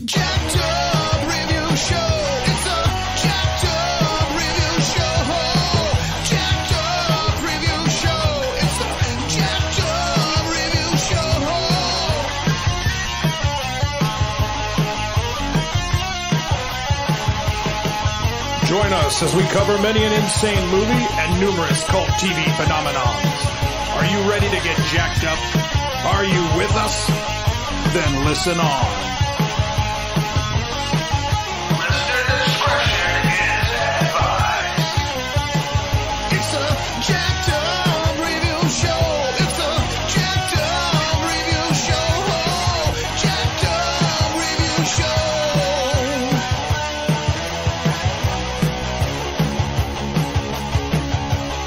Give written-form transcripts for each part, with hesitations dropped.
Jacked Up Review Show. It's a Jacked Up Review Show. Jacked Up Review Show. It's a Jacked Up Review Show. Join us as we cover many an insane movie and numerous cult TV phenomenons. Are you ready to get jacked up? Are you with us? Then listen on. Listener discretion is advised. It's a Jacked Up Review Show. It's a Jacked Up Review Show. Jacked Up Review Show.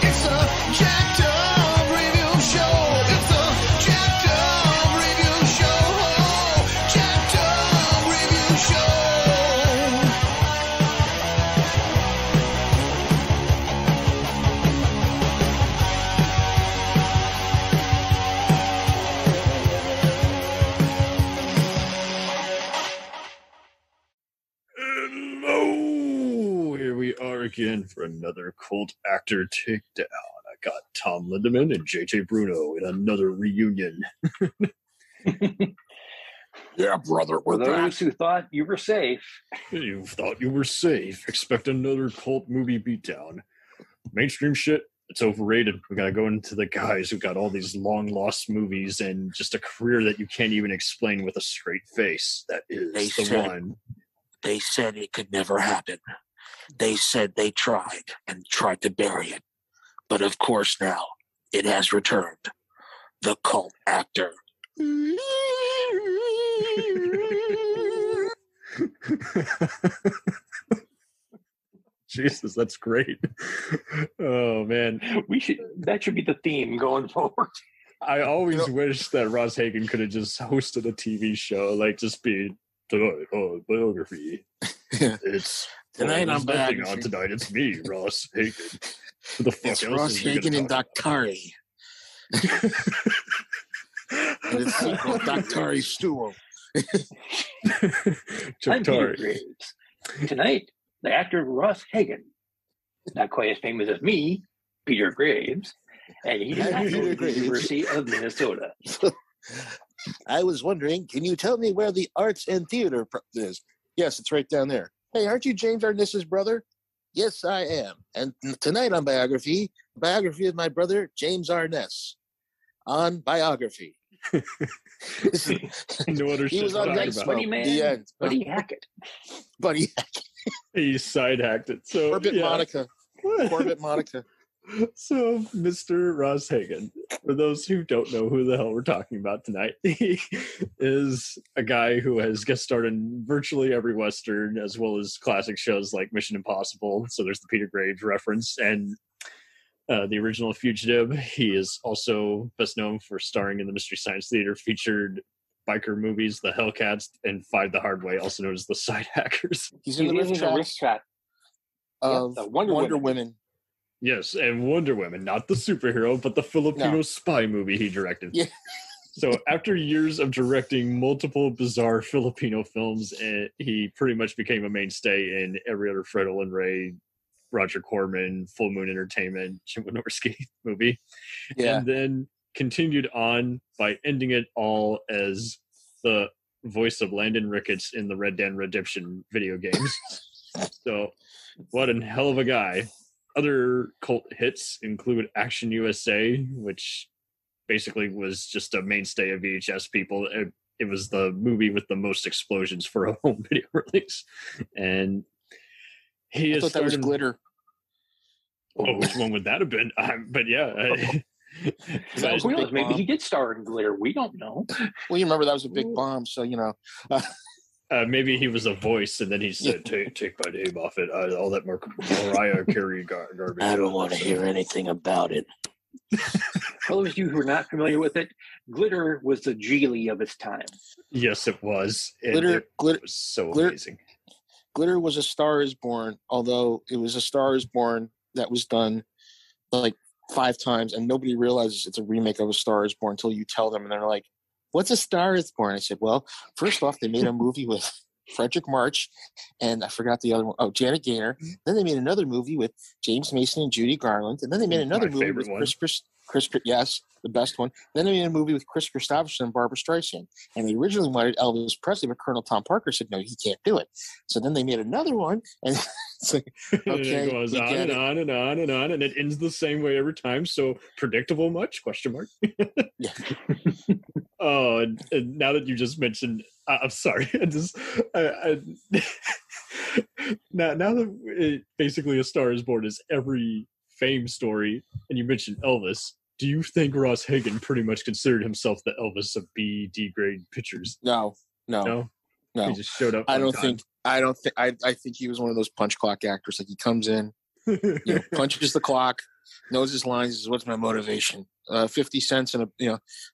It's a Jacked Up Review Show. It's a Jacked Up Review Show. Jacked Up Review Show. Hello! Here we are again for another cult actor takedown. I got Tom Lindaman and JJ Bruno in another reunion. Yeah, brother, For we're those back. who thought you were safe, You thought you were safe. Expect another cult movie beatdown. Mainstream shit, it's overrated. We gotta go into the guys who got all these long lost movies and just a career that you can't even explain with a straight face. That is They the said- one. They said it could never happen. They said they tried to bury it. But of course now, it has returned. The cult actor. Jesus, that's great. Oh man. that should be the theme going forward. I always wish that Ross Hagen could have just hosted a TV show, like just be tonight on biography. It's Tonight there's on nothing Biography. on tonight. It's me, Ross Hagen. Who the fuck It's else Ross is we gonna Hagen and talk Daktari. And its sequel, Daktari Stool. I'm Peter Chaptari. Graves. Tonight, the actor Ross Hagen, not quite as famous as me, Peter Graves, and he did I'm not go Peter to the Graves. University of Minnesota. I was wondering, can you tell me where the arts and theater is? Yes, it's right down there. Hey, aren't you James Arness's brother? Yes, I am. And tonight on Biography of my brother, James Arness. On Biography. No other He shit was to on talk Next about. Buddy The Man, end. Buddy Hackett. Buddy, He side hacked it. So Corbett yeah. Monica. Corbett Monica. So, Mr. Ross Hagen, for those who don't know who the hell we're talking about tonight, he is a guy who has guest starred in virtually every Western, as well as classic shows like Mission Impossible. So there's the Peter Graves reference, and the original Fugitive. He is also best known for starring in the Mystery Science Theater featured biker movies, The Hellcats, and Fight the Hard Way, also known as the Side Hackers. He's He in the is in the risk trap trap. of the Wonder Women. Yes, and Wonder Woman, not the superhero, but the Filipino No. spy movie he directed. Yeah. So after years of directing multiple bizarre Filipino films, he pretty much became a mainstay in every other Fred Olen Ray, Roger Corman, Full Moon Entertainment, Jim Wynorski movie. Yeah. And then continued on by ending it all as the voice of Landon Ricketts in the Red Dead Redemption video games. So what a hell of a guy. Other cult hits include Action USA, which basically was just a mainstay of VHS people. It was the movie with the most explosions for a home video release. And he I is thought that was starting- Glitter. Oh, which one would that have been? But yeah. That was a Who knows? big Maybe bomb. he did star in Glitter. We don't know. Well, you remember that was a big bomb, so you know. Maybe he was a voice, and then he said, "Take my name off it." All that Mariah Carey garbage. I don't want to hear anything about it. For those of you who are not familiar with it, Glitter was the Geely of its time. Yes, it was. And Glitter- it Glitter- was so Glitter- amazing. Glitter was A Star Is Born, although it was A Star Is Born that was done like 5 times, and nobody realizes it's a remake of A Star Is Born until you tell them, and they're like, "What's A Star Is Born?" I said, "Well, first off, they made a movie with Frederick March, and I forgot the other one. Oh, Janet Gaynor. Then they made another movie with James Mason and Judy Garland, and then they made another movie with Chris, yes, the best one. Then they made a movie with Chris Christopherson and Barbara Streisand, and they originally wanted Elvis Presley, but Colonel Tom Parker said no, he can't do it. So then they made another one, and it's like, okay, and it goes on and on and on and on, and it ends the same way every time. So predictable much? Question mark. Yeah. Oh, and now that you just mentioned, I'm sorry. Now that basically A Star Is Born is every fame story, and you mentioned Elvis, do you think Ross Hagen pretty much considered himself the Elvis of D grade pitchers? No. He just showed up. I think he was one of those punch clock actors. Like he comes in, punches the clock, knows his lines. Says, "What's my motivation? 50 cents and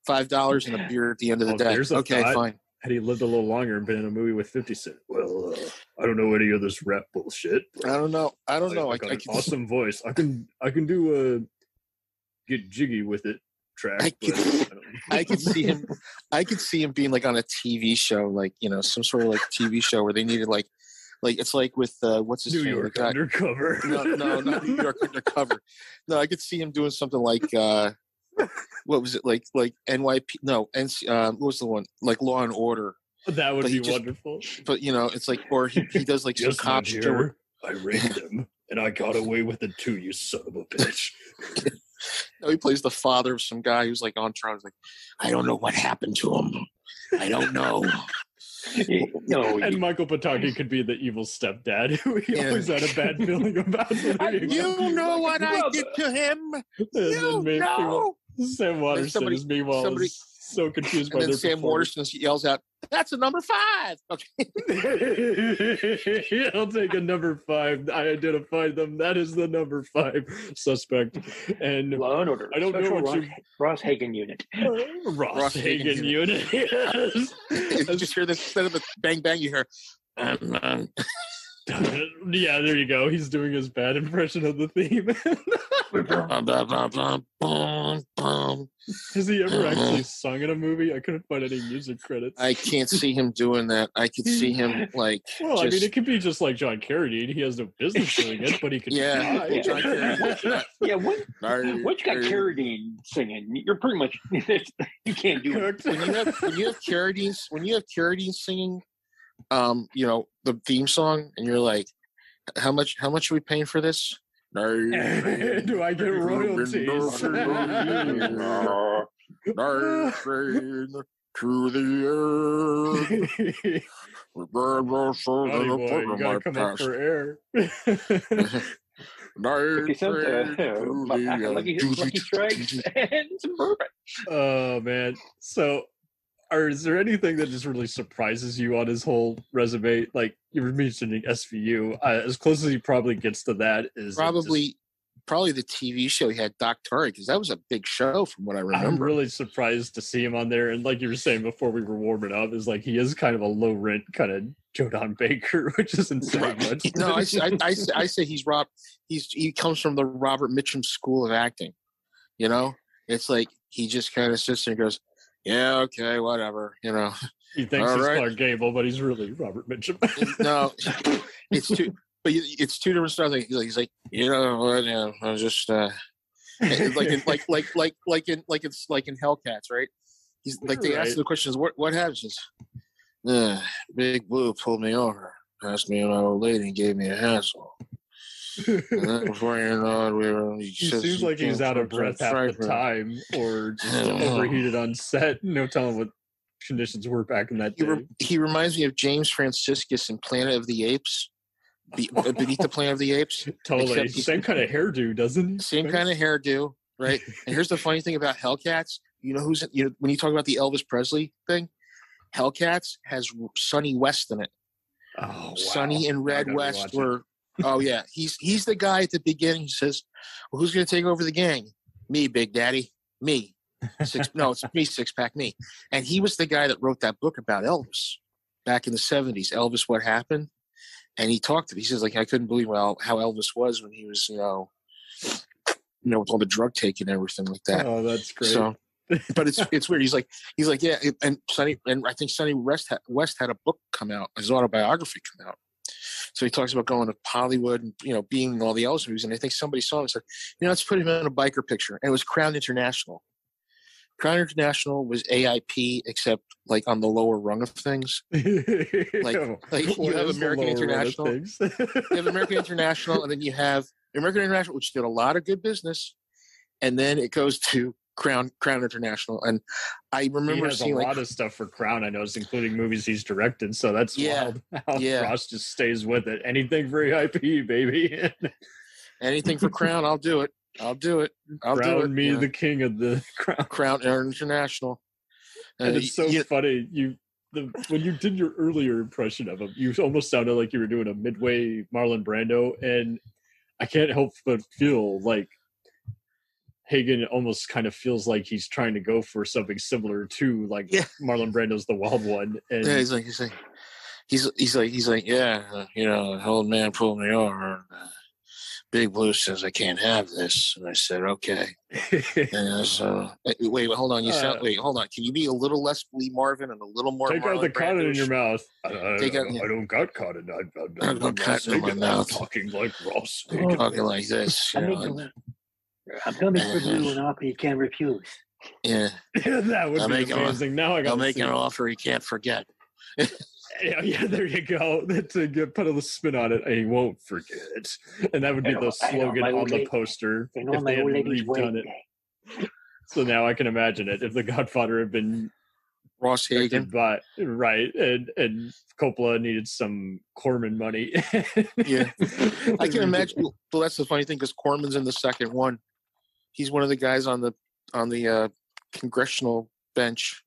$5 and a beer at the end of the day." Okay, fine. Had he lived a little longer and been in a movie with 50 Cent? Well, I don't know any of this rap bullshit. I don't know. I got an awesome voice. I can do a get jiggy with it track. I could see him. I could see him being like on a TV show, like some sort of like TV show where they needed like it's like with what's his New name? York Undercover. No, not New York Undercover. No, I could see him doing something like what was it like NYP? No, what was the one like Law and Order? That would be wonderful. But it's like, or he does like some cop show. I raped him and I got away with it too. You son of a bitch. No, he plays the father of some guy who's like on trial. He's like, I don't know what happened to him. I don't know. And Michael Pataki could be the evil stepdad who he always had a bad feeling about. You know what I did to him? You know. Sam Waterston is meanwhile so confused by their Sam Waterston yells out, "That's a number 5." Okay. I'll take a number 5. I identified them. That is the number 5 suspect. And Law and Order. I don't know what Ross Hagen unit. Ross Hagen unit. Yes. You just hear this instead of a bang bang. You hear. Yeah, there you go. He's doing his bad impression of the theme. Has he ever actually sung in a movie? I couldn't find any music credits. I can't see him doing that. I could see him like. Well, I mean, it could be just like John Carradine. He has no business doing it, but he could. Yeah, John Carradine. Yeah, once you got Carradine singing, you're pretty much you can't do it. When you have Carradine singing, the theme song, and you're like, how much are we paying for this? Do I get royalties? To the earth. Boy, you gotta come up for air. Lucky Strikes and some bourbon. Oh man! So, is there anything that just really surprises you on his whole resume? Like you were mentioning SVU, as close as he probably gets to that is probably the TV show he had, Doc Tari, because that was a big show from what I remember. I'm really surprised to see him on there, and like you were saying before we were warming up, is like he is kind of a low rent kind of Joe Don Baker, which isn't saying much. No, I say he comes from the Robert Mitchum School of Acting. It's like he just kind of sits there and goes, "Yeah, okay, whatever." He thinks he's Clark Gable, but he's really Robert Mitchum. No, it's two. But it's two different styles. He's like, I'm just like in Hellcats, right? He's like they ask the questions, what happens? Big Blue pulled me over, asked me an old lady, and gave me a hassle. And then before you know it, he seems like he's out of breath half the time, or just overheated on set. No telling what conditions were back in that day. He reminds me of James Franciscus in Planet of the Apes. Beneath the Planet of the Apes. Totally. Same kind of hairdo, doesn't he? Same kind of hairdo, right? And here's the funny thing about Hellcats. When you talk about the Elvis Presley thing, Hellcats has Sonny West in it. Oh, wow. Sonny and Red West were. Oh yeah, he's the guy at the beginning who says, "Well, who's going to take over the gang? Me, Big Daddy. Me. It's me, Six Pack. Me." And he was the guy that wrote that book about Elvis back in the 70s. Elvis, What Happened? And he talked. He says, like, I couldn't believe how Elvis was when he was, with all the drug taking and everything like that. Oh, that's great. So But it's weird. He's like, yeah. And I think Sonny West had a book come out, his autobiography come out. So he talks about going to Hollywood and, being in all the Elvis movies. And I think somebody saw him and said, let's put him in a biker picture. And it was Crown International. Crown International was AIP, except like on the lower rung of things. Like you have American International. You have American International, and then you have American International, which did a lot of good business. And then it goes to Crown International. And I remember seeing a lot of stuff for Crown, I noticed, including movies he's directed. So that's wild how Ross just stays with it. Anything for AIP, baby. Anything for Crown, I'll do it. I'll do it. Crown me the king of the Crown. Crown International. And it's so funny. When you did your earlier impression of him, you almost sounded like you were doing a midway Marlon Brando. And I can't help but feel like Hagen almost kind of feels like he's trying to go for something similar to Marlon Brando's The Wild One. And he's like, the old man pulled me over. Big Blue says I can't have this, and I said okay. And so wait, hold on. Hold on. Can you be a little less Lee Marvin and a little more? Take out the cotton in your mouth. I don't got cotton. I've got cotton in my mouth. Talking like Ross. Talking like this. I'm coming for you an offer you can't refuse. Yeah, that would be amazing. Now I'll make an offer he can't forget. Yeah, there you go. To put a spin on it, he won't forget. And that would be the slogan on the poster if they had redone it. So now I can imagine it. If The Godfather had been Ross Hagen, right, and Coppola needed some Corman money. Yeah, I can imagine. Well, that's the funny thing because Corman's in the second one. He's one of the guys on the congressional bench.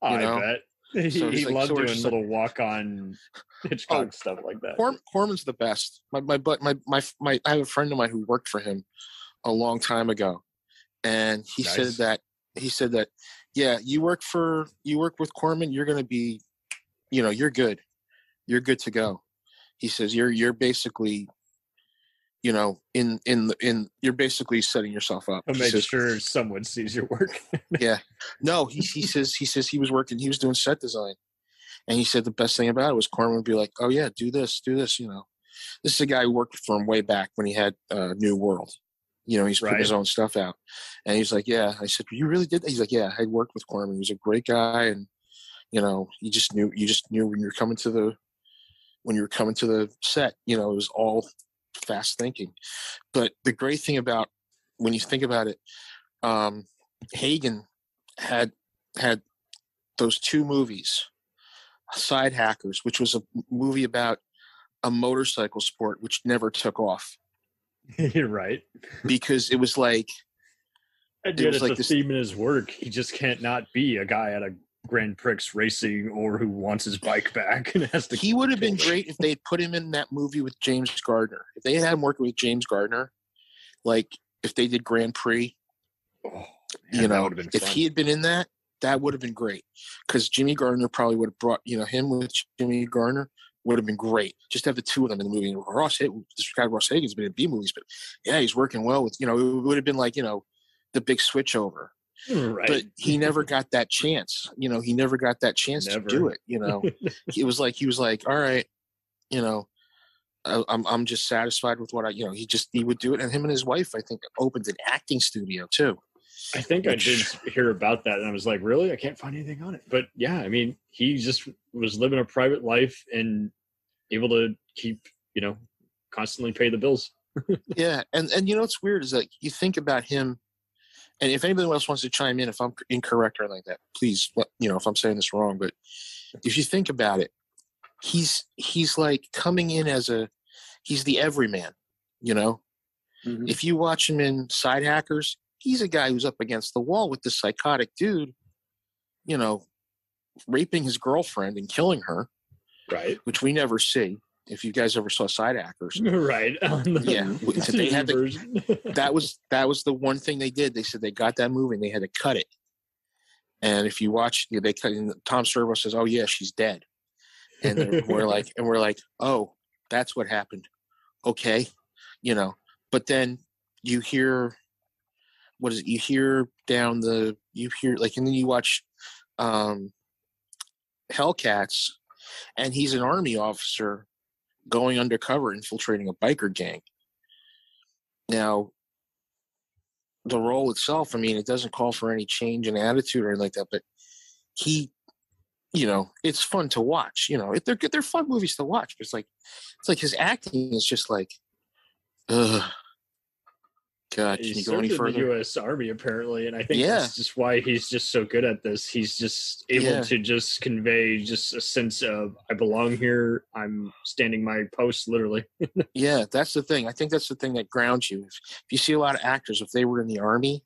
I bet. He loved doing little walk-on Hitchcock stuff like that. Corman's the best. I have a friend of mine who worked for him a long time ago, and he said that you work with Corman, you're going to be, you're good to go. He says you're basically, you're basically setting yourself up. I'll make sure someone sees your work. Yeah. No, he says he was doing set design. And he said the best thing about it was Corman would be like, oh yeah, do this. This is a guy who worked for him way back when he had New World. He's putting his own stuff out. And he's like, yeah. I said, you really did that? He's like, yeah, I worked with Corman. He was a great guy. And, you just knew when you were coming to the set, it was all fast thinking. But the great thing about when you think about it, Hagen had those two movies, Side Hackers, which was a movie about a motorcycle sport which never took off. You're right. Because it was like, and yet it's a theme in his work. He just can't not be a guy at a Grand Prix racing or who wants his bike back and has to. He would have been great if they had put him in that movie with James Gardner. If they had him working with James Gardner, like if they did Grand Prix, if he had been in that, that would have been great. Because Jimmy Gardner probably would have brought, him with Jimmy Gardner would have been great. Just to have the two of them in the movie. Ross Hagen's been in B movies, but yeah, he's working well with, it would have been like, the big switch over. Right. But he never got that chance. He never got that chance to do it. He was like, all right, I'm just satisfied with what he would do it. And him and his wife, I think, opened an acting studio too. I think I did hear about that, and I was like, really? I can't find anything on it. But yeah, I mean, he just was living a private life and able to keep, constantly pay the bills. Yeah, and what's weird is that you think about him. And if anybody else wants to chime in, if I'm incorrect or like that, please, if I'm saying this wrong. But if you think about it, he's like coming in he's the everyman, Mm-hmm. If you watch him in Side Hackers, he's a guy who's up against the wall with this psychotic dude, raping his girlfriend and killing her. Right. Which we never see. If you guys ever saw Side Hackers, right? Yeah, they had that was the one thing they did. They said they got that movie and they had to cut it. And if you watch, they cut. And Tom Servo says, "Oh yeah, she's dead," and we're like, "Oh, that's what happened." Okay, But then you hear what is it? You hear and then you watch Hellcats, and he's an army officer going undercover, infiltrating a biker gang. Now, the role itself, I mean, it doesn't call for any change in attitude or anything like that, but he, it's fun to watch. They're fun movies to watch. But it's like his acting is just like, ugh. God, can you go any further? The U.S. Army, apparently, and I think that's just why he's just so good at this. He's just able to just convey just a sense of, I belong here. I'm standing my post, literally. Yeah, that's the thing. I think that's the thing that grounds you. If you see a lot of actors, if they were in the Army,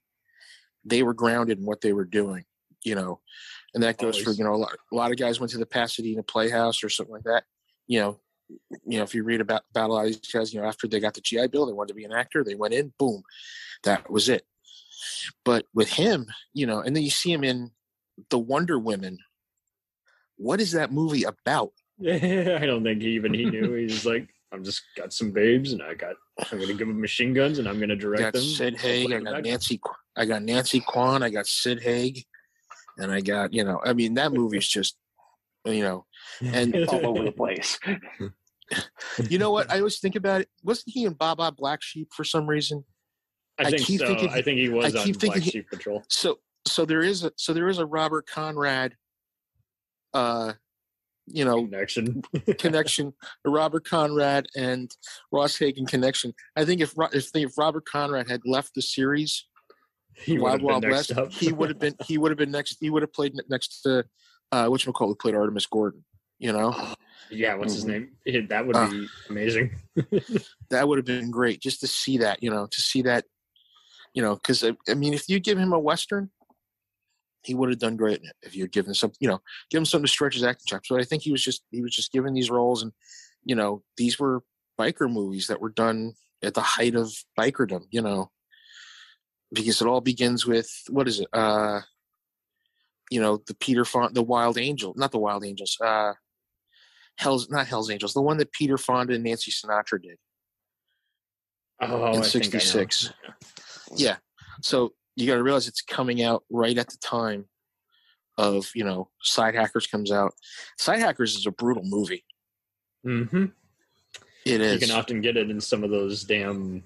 they were grounded in what they were doing, and that goes for, a lot of guys went to the Pasadena Playhouse or something like that. If you read about a lot of these guys, after they got the GI Bill, they wanted to be an actor. They went in, boom, that was it. But with him, and then you see him in the Wonder Women. What is that movie about? I don't think he knew. He's like, I'm just got some babes, and I'm going to give them machine guns, and I'm going to direct them. Sid Haig. I got Nancy Kwan. I got Sid Haig, and I got that movie's just and it's all over the place. You know what? I always think about it. Wasn't he in Baba Black Sheep for some reason? I think so. I think he was on Black Sheep Patrol. So there is a Robert Conrad, connection, a Robert Conrad and Ross Hagen connection. I think if Robert Conrad had left the series, Wild Wild West, he would have been next. He would have played next to whatchamacallit, played Artemis Gordon. Yeah, what's his name? That would be amazing. That would have been great just to see that, because I mean, if you give him a Western, he would have done great in it. If you'd given him give him something to stretch his acting chops. But I think he was just given these roles, and these were biker movies that were done at the height of bikerdom, because it all begins with, what is it? The Peter Fonda, the Wild Angel, not the Wild Angels. Not Hell's Angels, the one that Peter Fonda and Nancy Sinatra did. In '66. Yeah. So you got to realize it's coming out right at the time of, Side Hackers comes out. Side Hackers is a brutal movie. Mm-hmm. It is. You can often get it in some of those damn,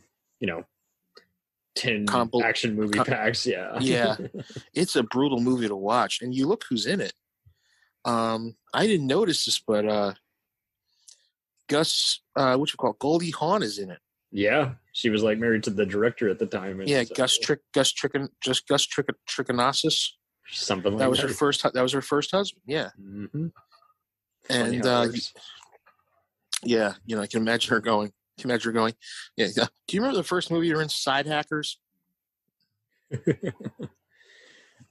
10 action movie packs. Yeah. Yeah. It's a brutal movie to watch. And you look who's in it. I didn't notice this, but Goldie Hawn is in it. Yeah, she was like married to the director at the time. Yeah, Gus Trichinosis. Something like that. Was her first. That was her first husband. Yeah. Mm-hmm. And I can imagine her going. Yeah. Do you remember the first movie you were in, Side Hackers?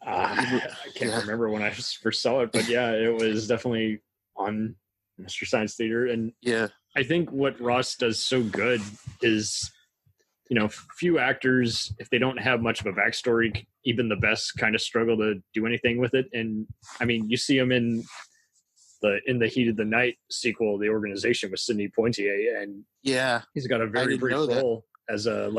I can't remember when I first saw it, but yeah, it was definitely on Mystery Science Theater. And I think what Ross does so good is, few actors, if they don't have much of a backstory, even the best kind of struggle to do anything with it. And I mean, you see him in the Heat of the Night sequel, The Organization, with Sidney Poitier, and he's got a very brief role as a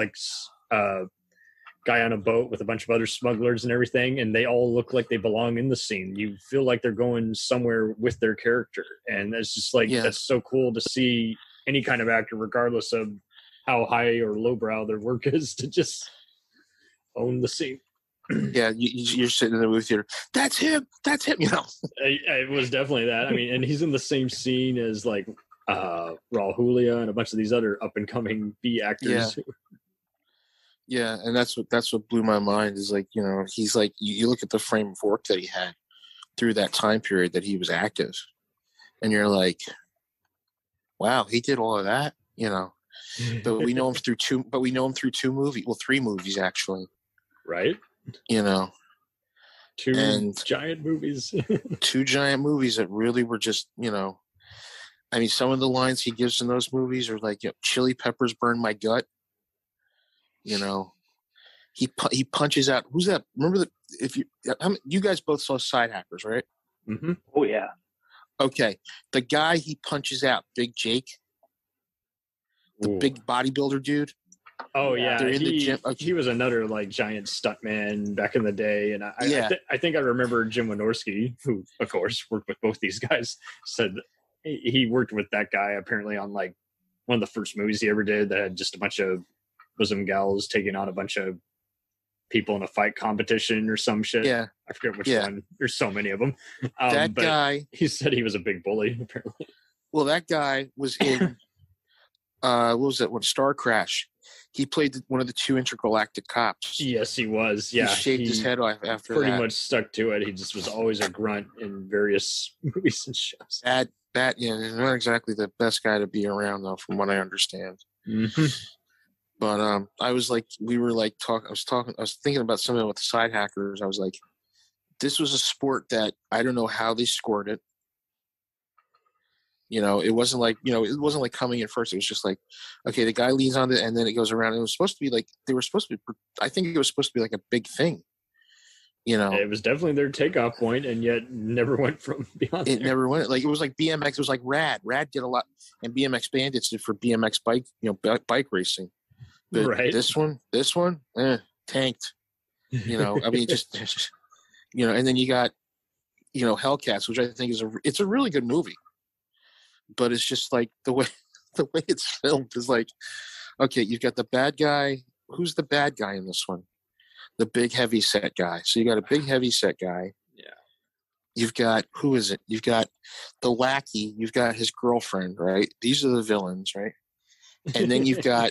guy on a boat with a bunch of other smugglers and everything, and they all look like they belong in the scene. You feel like they're going somewhere with their character, and it's just like that's so cool to see any kind of actor, regardless of how high or lowbrow their work is, to just own the scene. Yeah, you're sitting in the movie theater. That's him. It was definitely that. I mean, and he's in the same scene as like Raul Julia and a bunch of these other up and coming B actors. Yeah, and that's what blew my mind is like, he's like, you look at the frame of work that he had through that time period that he was active, and you're like, wow, he did all of that, But we know him through three movies actually. Right. Two giant movies. Two giant movies that really were just, I mean, some of the lines he gives in those movies are like, chili peppers burn my gut. He punches out. Who's that? Remember you guys both saw Side Hackers, right? Mm-hmm. Oh yeah. Okay, the guy he punches out, Big Jake, the big bodybuilder dude. Oh yeah, They're in the gym. he was another like giant stuntman back in the day, and I think I remember Jim Wynorski, who of course worked with both these guys, said he worked with that guy apparently on like one of the first movies he ever did that had just a bunch of Muslim gals taking on a bunch of people in a fight competition or some shit. Yeah, I forget which one. There's so many of them. That but guy. He said he was a big bully apparently. Well, that guy was in. What was that one? Star Crash. He played one of the two intergalactic cops. Yes, he was. Yeah, he shaved his head off after pretty that. much stuck to it. He just was always a grunt in various movies and shows. That he's not exactly the best guy to be around, though, from what I understand. Mm-hmm. But I was like, we were like talking. I was thinking about something with the side hackers. I was like, this was a sport that I don't know how they scored it. You know, it wasn't like coming in first. It was just like, okay, the guy leads on it, and then it goes around. It was supposed to be like I think it was supposed to be like a big thing. You know, it was definitely their takeoff point, and yet never went from beyond. It never went. Like it was like BMX. It was like Rad. Rad did a lot, and BMX Bandits did for BMX bike, bike racing. But right. This one, tanked. You know, I mean, just and then you got, Hellcats, which I think it's a really good movie. But it's just like the way it's filmed is like, okay, you've got the bad guy. Who's the bad guy in this one? The big heavy set guy. So you got a big heavy set guy. Yeah. You've got, who is it? You've got the lackey. You've got his girlfriend, right? These are the villains, right? And then you've got,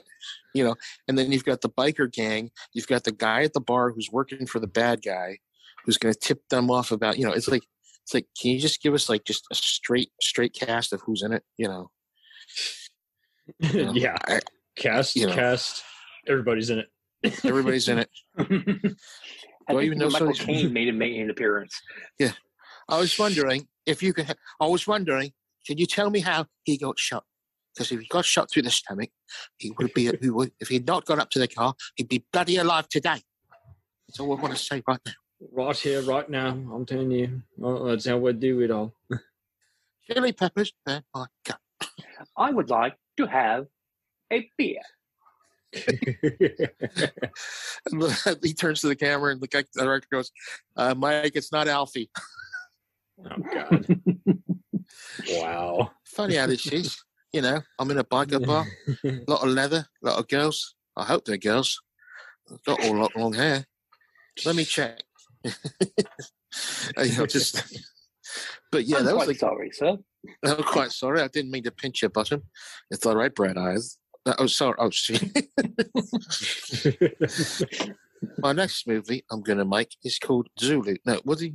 and then you've got the biker gang. You've got the guy at the bar who's working for the bad guy, who's going to tip them off about, it's like, can you just give us like just a straight cast of who's in it? Yeah. Cast. Everybody's in it. Everybody's in it. I think Michael Caine made an appearance. Yeah. I was wondering if you could. Can you tell me how he got shot? Because if he got shot through the stomach, he would be. If he'd not got up to the car, he'd be bloody alive today. That's all I want to say right now. Right here, right now. I'm telling you. That's how we do it all. Chili peppers. Oh my God. I would like to have a beer. He turns to the camera and the director goes, Mike, it's not Alfie. Oh, God. Wow. Funny how this is. I'm in a biker bar, a lot of leather, a lot of girls. I hope they're girls. Got all long hair. Let me check. But yeah, I'm that was quite like, sorry, sir. I'm quite sorry. I didn't mean to pinch your bottom. It's all right, Brad Eyes. Oh, sorry. Oh, shit. My next movie I'm going to make is called Zulu. No, what? I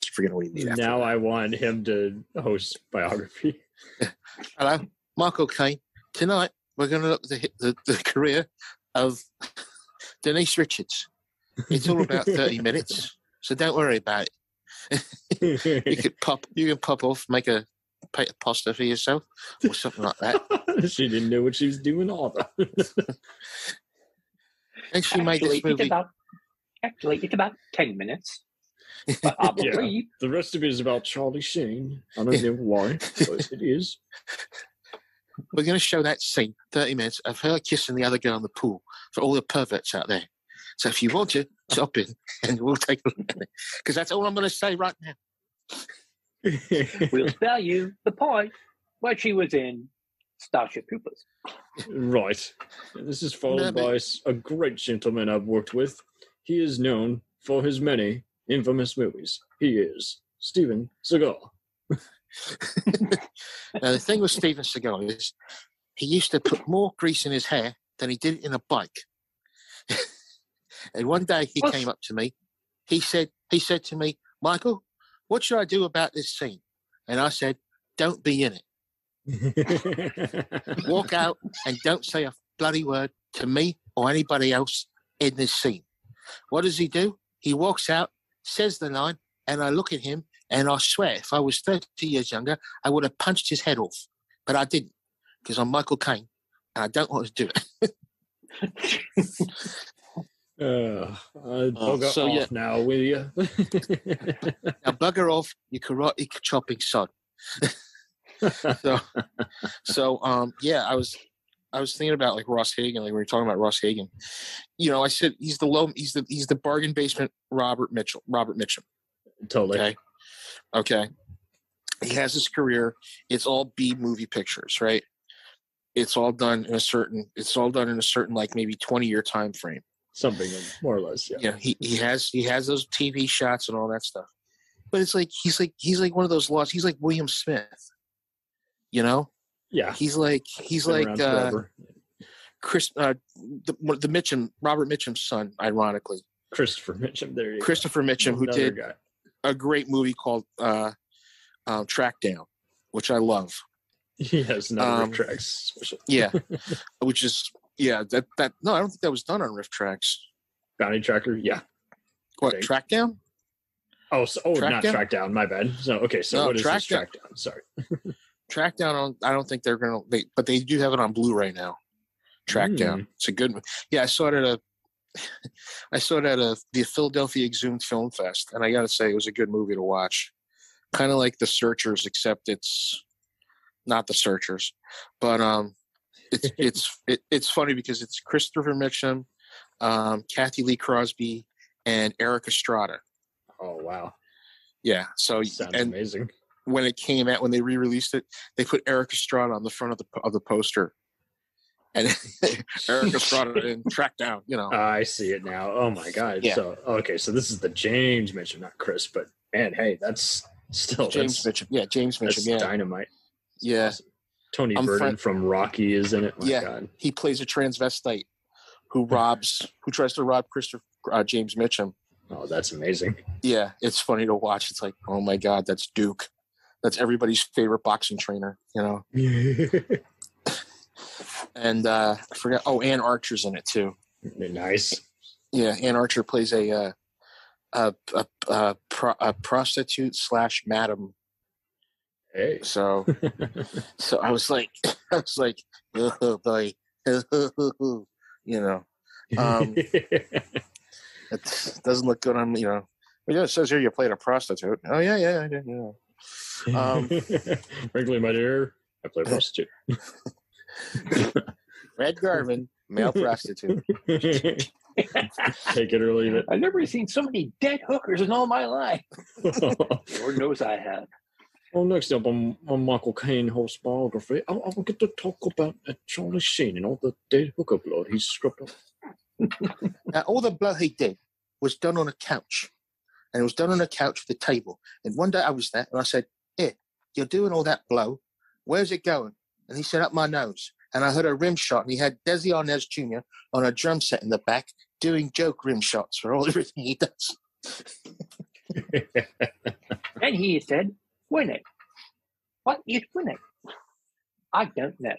keep forgetting what he did. Now I want him to host biography. Hello, Michael Caine. Tonight we're going to look at the career of Denise Richards. It's all about 30 minutes, so don't worry about it. You can pop off, make a pasta for yourself, or something like that. She didn't know what she was doing either. And she made this movie. It's about 10 minutes. But I believe the rest of it is about Charlie Sheen. I don't know why, but it is. We're going to show that scene, 30 minutes, of her kissing the other girl in the pool for all the perverts out there. So if you want to, stop in and we'll take a look at it. Because that's all I'm going to say right now. We'll spare you the point where she was in Starship Troopers. Right. And this is followed by a great gentleman I've worked with. He is known for his many infamous movies. He is Steven Seagal. Now, the thing with Steven Seagal is he used to put more grease in his hair than he did in a bike. And one day he came up to me. He said to me, Michael, what should I do about this scene? And I said, don't be in it. Walk out and don't say a bloody word to me or anybody else in this scene. What does he do? He walks out, says the line, and I look at him, and I swear, if I was 30 years younger, I would have punched his head off. But I didn't, because I'm Michael Caine, and I don't want to do it. Bugger off now, will you? Now, bugger off, you karate chopping son. So, I was, I was thinking about like Ross Hagen, like we were talking about Ross Hagen. I said he's the bargain basement Robert Mitchum. Totally. Okay. He has his career. It's all B movie pictures, right? It's all done in a certain like maybe 20-year time frame. Something more or less, yeah. Yeah, he has those TV shots and all that stuff. But it's like he's like one of those lost. He's like William Smith. Yeah. He's like Chris the Mitchum, Robert Mitchum's son, ironically. Christopher Mitchum, there you go. Christopher Mitchum, who did a great movie called Track Down, which I love. He has no riff tracks. Yeah. Which is that no, I don't think that was done on riff tracks. Bounty Tracker, yeah. What, Track Down? Not Track Down, my bad. So what is this Track Down? Sorry. Track Down, I don't think they're gonna but they do have it on Blu-ray now. Track Down. It's a good one. Yeah, I saw it at the Philadelphia Exhumed Film Fest, and I gotta say it was a good movie to watch. Kind of like The Searchers, except it's not The Searchers. But it's funny because it's Christopher Mitchum, Kathy Lee Crosby, and Eric Estrada. Oh wow. Yeah. So sounds amazing. When it came out, when they re-released it, they put Eric Estrada on the front of the poster. And Eric Estrada in Track Down, I see it now. Oh my God. Yeah. So this is the James Mitchum, not Chris, but man, hey, that's still James Mitchum. Yeah, James Mitchum. Yeah, dynamite. Yeah. Awesome. Tony Vernon from Rocky is in it. My God. He plays a transvestite who tries to rob James Mitchum. Oh, that's amazing. Yeah, it's funny to watch. It's like, oh my God, that's Duke. That's everybody's favorite boxing trainer, And I forgot. Oh, Ann Archer's in it too. Nice. Yeah, Ann Archer plays a prostitute / madam. Hey. So I was like, oh boy, it doesn't look good on it says here you played a prostitute. Oh yeah. Frankly, my dear, I play prostitute. Red Garvin, male prostitute. Take it or leave it. I've never seen so many dead hookers in all my life. Lord knows I have. Well, next up on Michael Caine host biography, I will get to talk about Charlie Sheen and all the dead hooker blood he's scrubbed up. Now, all the blood he did was done on a couch. And it was done on a couch with a table. And one day I was there and I said, "Here, you're doing all that blow. Where's it going?" And he said, "Up my nose." And I heard a rim shot, and he had Desi Arnaz Jr. on a drum set in the back doing joke rim shots for everything he does. And he said, "Win it." What is win it? I don't know.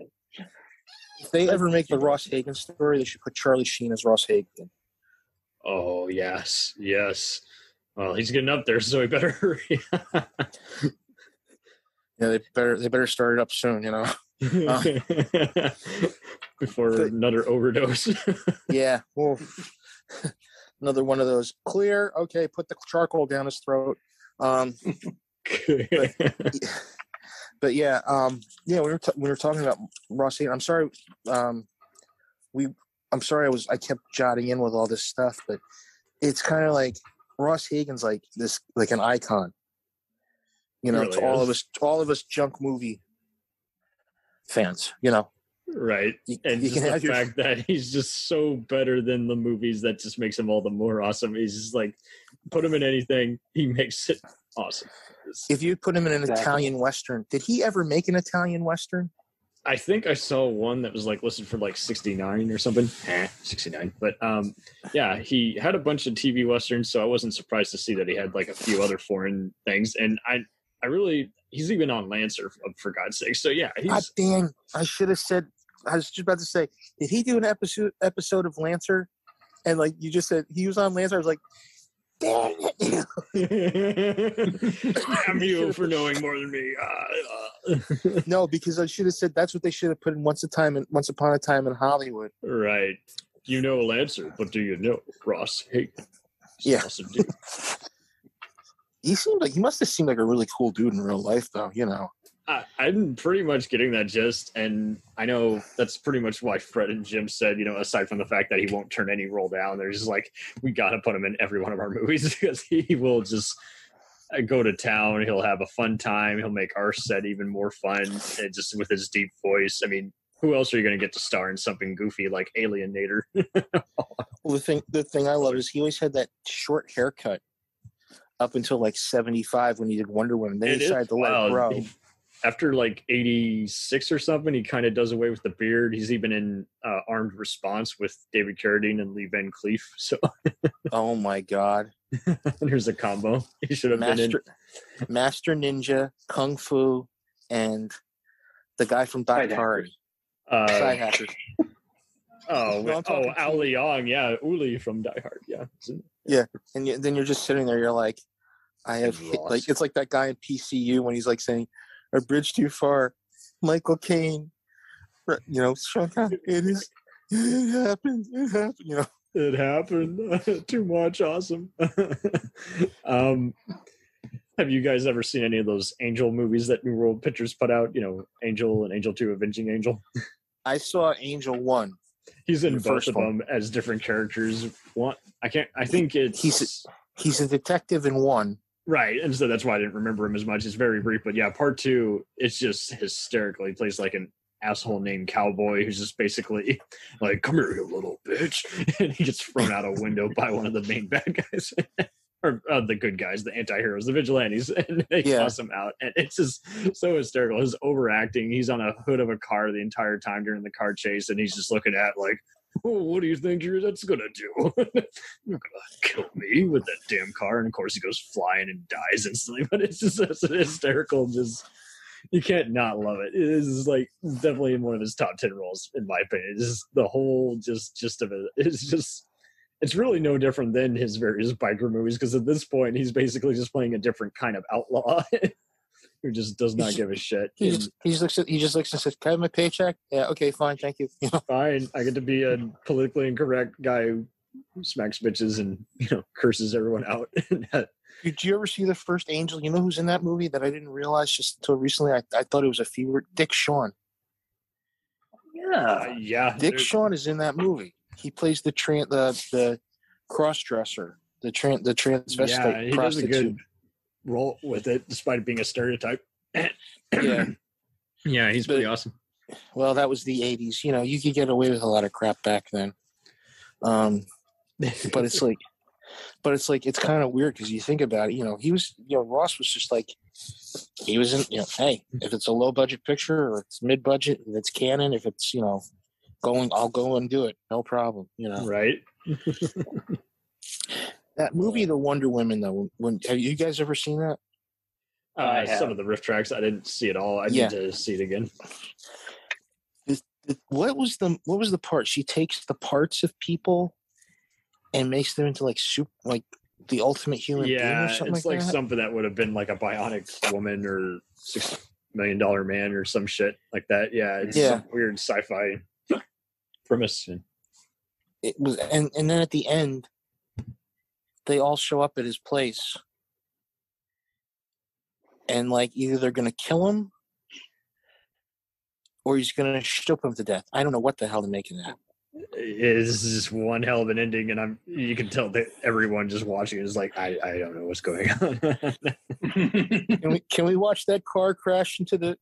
If they ever make the Ross Hagen story, they should put Charlie Sheen as Ross Hagen. Oh, yes. Well, he's getting up there, so he better hurry. Yeah, they better start it up soon, Before another overdose. Yeah. Well, another one of those. Clear. Okay, put the charcoal down his throat. But yeah, we were talking about Ross Hagen. I'm sorry. I'm sorry. I kept jotting in with all this stuff, but it's kind of like Ross Hagen's like this, like an icon. Really to all of us junk movie fans. Right. And just the fact that he's just so better than the movies, that just makes him all the more awesome. He's just like, put him in anything, he makes it awesome. If you put him in an Italian Western, did he ever make an Italian Western? I think I saw one that was like listed for like 69 or something. 69. But yeah, he had a bunch of TV Westerns, so I wasn't surprised to see that he had like a few other foreign things. And I really, he's even on Lancer, for God's sake. So yeah. God dang, I should have said, I was just about to say, did he do an episode of Lancer? And like you just said, he was on Lancer. I was like, dang it. Damn you for knowing more than me. No, because I should have said that's what they should have put in Once Upon a Time in Hollywood. Right. You know Lancer, but do you know Ross Hagen? Yeah. He must have seemed like a really cool dude in real life, though. I'm pretty much getting that gist, and I know that's pretty much why Fred and Jim said, aside from the fact that he won't turn any role down, they're just like, we got to put him in every one of our movies because he will just go to town. He'll have a fun time. He'll make our set even more fun, and just with his deep voice. I mean, who else are you going to get to star in something goofy like Alienator? Well, the thing I love is he always had that short haircut up until like 75 when he did Wonder Woman. Then he decided to let it grow. After like 86 or something, he kind of does away with the beard. He's even in Armed Response with David Carradine and Lee Van Cleef. So, oh my God, there's a combo. He should have been in Master Ninja, Kung Fu, and the guy from Die Hard. Side hackers. Al Leong, yeah, Uli from Die Hard, yeah. Yeah, and then you're just sitting there. You're like, I have like it's like that guy in PCU when he's like saying, "A bridge too far." Michael Caine, Sean Connery, it happened. It happened. Too much. Awesome. Have you guys ever seen any of those Angel movies that New World Pictures put out? Angel and Angel 2, Avenging Angel. I saw Angel 1. He's in both of them as different characters. I think it's he's a detective in 1. Right, and so that's why I didn't remember him as much. It's very brief, but yeah, part 2, it's just hysterical. He plays like an asshole named Cowboy who's just basically like, "Come here, you little bitch," and he gets thrown out a window by one of the main bad guys. Or the good guys, the anti-heroes, the vigilantes, and they toss him out. And it's just so hysterical. His overacting, he's on a hood of a car the entire time during the car chase, and he's just looking at like, "Oh, what do you think that's going to do? You're going to kill me with that damn car." And of course he goes flying and dies instantly, but it's just it's hysterical. Just, you can't not love it. It is like definitely one of his top 10 roles, in my opinion. It's just the whole gist of it. It's really no different than his various biker movies, because at this point he's basically just playing a different kind of outlaw who just does not give a shit. He just looks and says, "Can I have my paycheck?" "Yeah, okay, fine, thank you." Fine, I get to be a politically incorrect guy who smacks bitches and curses everyone out. Did you ever see the first Angel? You know who's in that movie that I didn't realize just until recently? I thought it was a fever. Dick Shawn. Yeah. Dick Shawn is in that movie. He plays the cross-dresser, the transvestite yeah, he prostitute. does a good role with it, despite it being a stereotype. Yeah, he's pretty awesome. Well, that was the 80s. You could get away with a lot of crap back then. But it's like it's kind of weird because you think about it. He was, Ross was just like, he was in. Hey, if it's a low-budget picture or it's mid-budget, if it's canon, if it's I'll go and do it. No problem. Right. That movie, The Wonder Women, though. Have you guys ever seen that? Some of the riff tracks, I didn't see it all. I need to see it again. What was the part? She takes the parts of people and makes them into like the ultimate human being or something it's like like that? something that would have been like a bionic woman or $6 million man or some shit like that. Yeah, it's some weird sci-fi premise. It was, and then at the end, they all show up at his place, and like either they're gonna kill him or he's gonna choke him to death. I don't know what the hell to make of that. It's just one hell of an ending, and you can tell that everyone just watching it is like, I don't know what's going on. Can we watch that car crash into the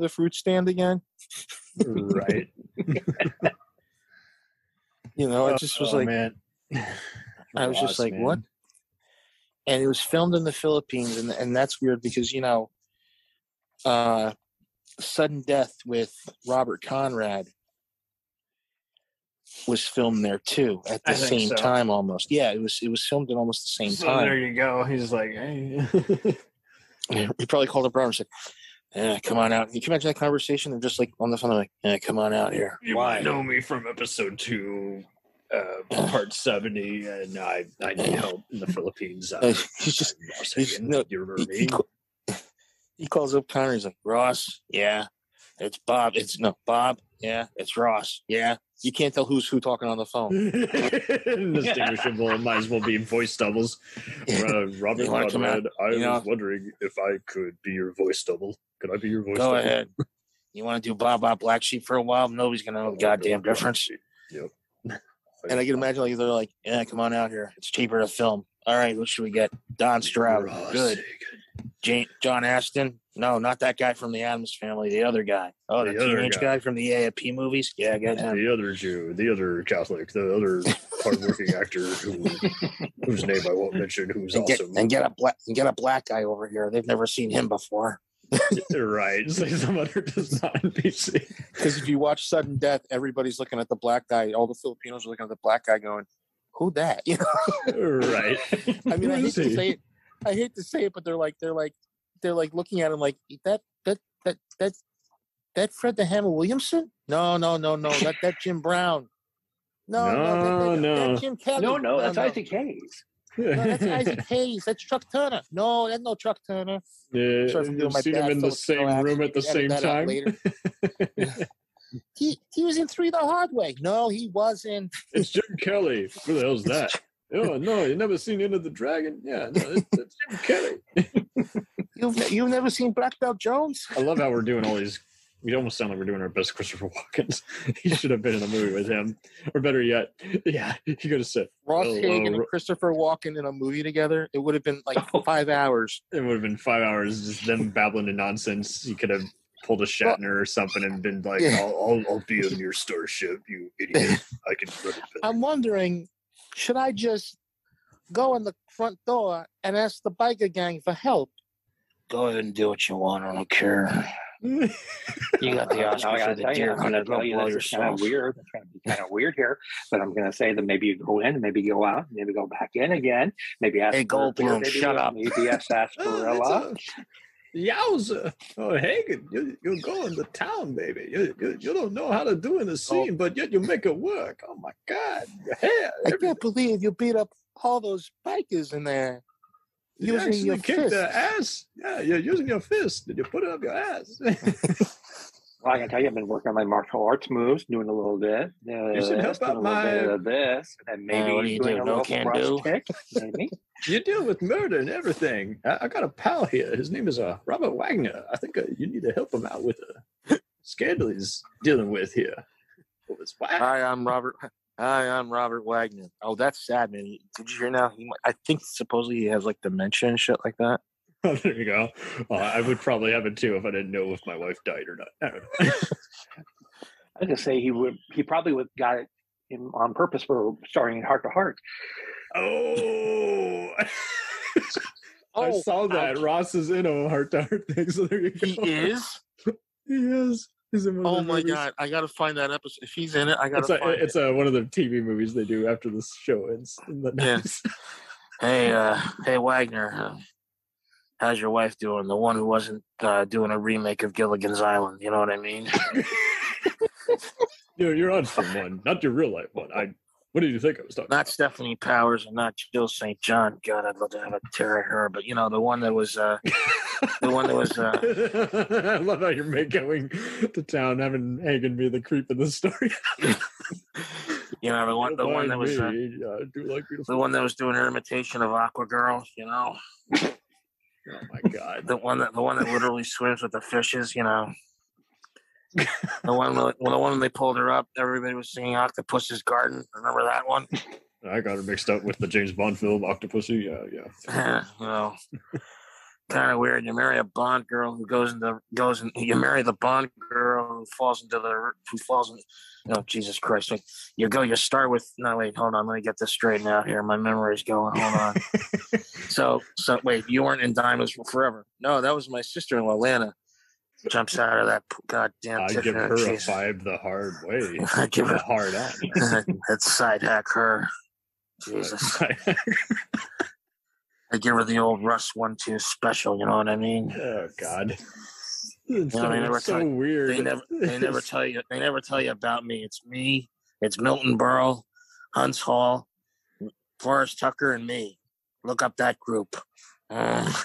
fruit stand again? Right. It just was like, man. I was just like, man. What? And it was filmed in the Philippines, and that's weird because Sudden Death with Robert Conrad was filmed there too at the same time almost. Yeah, it was filmed at almost the same time. There you go. He's like, hey. He probably called up Robert and said, "Come on out." You can imagine that conversation. They're just like on the phone, like, "Come on out here." You might know me from episode 2, part 70, and I need help in the Philippines. You remember me? He calls up Connor. He's like, "Ross, yeah, it's Bob. Bob, yeah, it's Ross, yeah." You can't tell who's who talking on the phone. Indistinguishable. Might as well be voice doubles. Robert Conrad, I was wondering if I could be your voice double. Could I be your voice? Go ahead. You want to do Black Sheep for a while? Nobody's going to know the goddamn difference. Yep. And I can imagine like they're like, yeah, come on out here. It's cheaper to film. All right, what should we get? Don Stroud. Ross Good. John Aston. No, not that guy from the Addams Family. The other guy. Oh, the other teenage guy from the AFP movies. Yeah, get him. The other Jew, the other Catholic, the other hardworking actor whose name I won't mention, who's awesome. And get a black guy over here. They've never seen him before. Right. Say some other does not NPC. Because if you watch Sudden Death, everybody's looking at the black guy. All the Filipinos are looking at the black guy going, who that? You know? Right. I mean, I hate to say it. I hate to say it, but they're like looking at him like that Fred the Hammer Williamson? No. That Jim Brown. No. That Jim Kelly. No, that's Isaac Hayes. No, that's Isaac Hayes. That's Chuck Turner. No, that's no Chuck Turner. Yeah, you've seen him in the same room at the same time. He was in 3 the Hard Way. No, he wasn't. It's Jim Kelly. Who the hell's that? Oh no, you never seen Enter the Dragon? Yeah, no, it's Jim Kelly. You've never seen Black Belt Jones? I love how we're doing all these. We almost sound like we're doing our best Christopher Walkens. He should have been in a movie with him, or better yet, yeah, he could have said Ross Hagen and Christopher Walken in a movie together. It would have been like 5 hours. It would have been 5 hours just them babbling in nonsense. He could have pulled a Shatner or something and been like, yeah. I'll be in your starship, you idiot. I can run it. I'm wondering, should I just go in the front door and ask the biker gang for help? Go ahead and do what you want. I don't care. You got the Oscar for the deer. I'm going to tell you that's kind of weird. It's going to be kind of weird here, but I'm going to say that maybe you go in, maybe go out, maybe go back in again, maybe ask. Hey, Goldblum, shut up. Maybe ask Sarsaparilla. Yowza! Oh, Hagen, you're going to town, baby. You don't know how to do in the scene, but yet you make it work. Oh my God! Your hair. I can't believe you beat up all those bikers in there. You using your kick their ass. Yeah, you're using your fist. Did you put it up your ass? Well, I can tell you, I've been working on my martial arts moves, doing a little bit. You should help out of this, and maybe doing a little thrust kick. Maybe. You deal with murder and everything. I got a pal here. His name is Robert Wagner. I think you need to help him out with a scandal he's dealing with here. Hi, I'm Robert Wagner. Oh, that's sad, man. Did you hear now? I think supposedly he has like dementia and shit like that. Oh, there you go. I would probably have it too if I didn't know if my wife died or not. I don't know. I was gonna say he probably would got it on purpose for starting in Heart to Heart. Oh. I saw that. Ross is in a Heart to Heart thing, so there you go. He is? He is. He's in one of my movies. God. I got to find that episode. If he's in it, I got to find it. It's one of the TV movies they do after this show ends. In the nights. Hey, Wagner. How's your wife doing? The one who wasn't doing a remake of Gilligan's Island. You know what I mean? You're on for one. Not your real life one. What did you think I was talking about? Not Stephanie Powers and not Jill St. John. God, I'd love to have a tear at her. But, the one that was... I love how you're going to town, having Hagen be the creep in the story. The one that was... the one that was doing her imitation of Aqua Girl, Oh, my God. the one that literally swims with the fishes, The one they pulled her up, everybody was singing Octopus's Garden. Remember that one? I got her mixed up with the James Bond film Octopussy. Yeah. Kind of weird. You marry a Bond girl who you marry the Bond girl who falls in. Oh, Jesus Christ! You start with. No, wait, hold on. Let me get this straightened out here. My memory's going. Hold on. So wait, you weren't in Diamonds Forever? No, that was my sister-in-law, Lana. Jumps out of that goddamn. I give her a 5 the hard way. I give her a hard on. Let's side hack her. Jesus. I give her the old Russ 1-2 special. You know what I mean? Oh God. Weird. They never tell you. They never tell you about me. It's me. It's Milton Berle, Hunts Hall, Forrest Tucker, and me. Look up that group. That's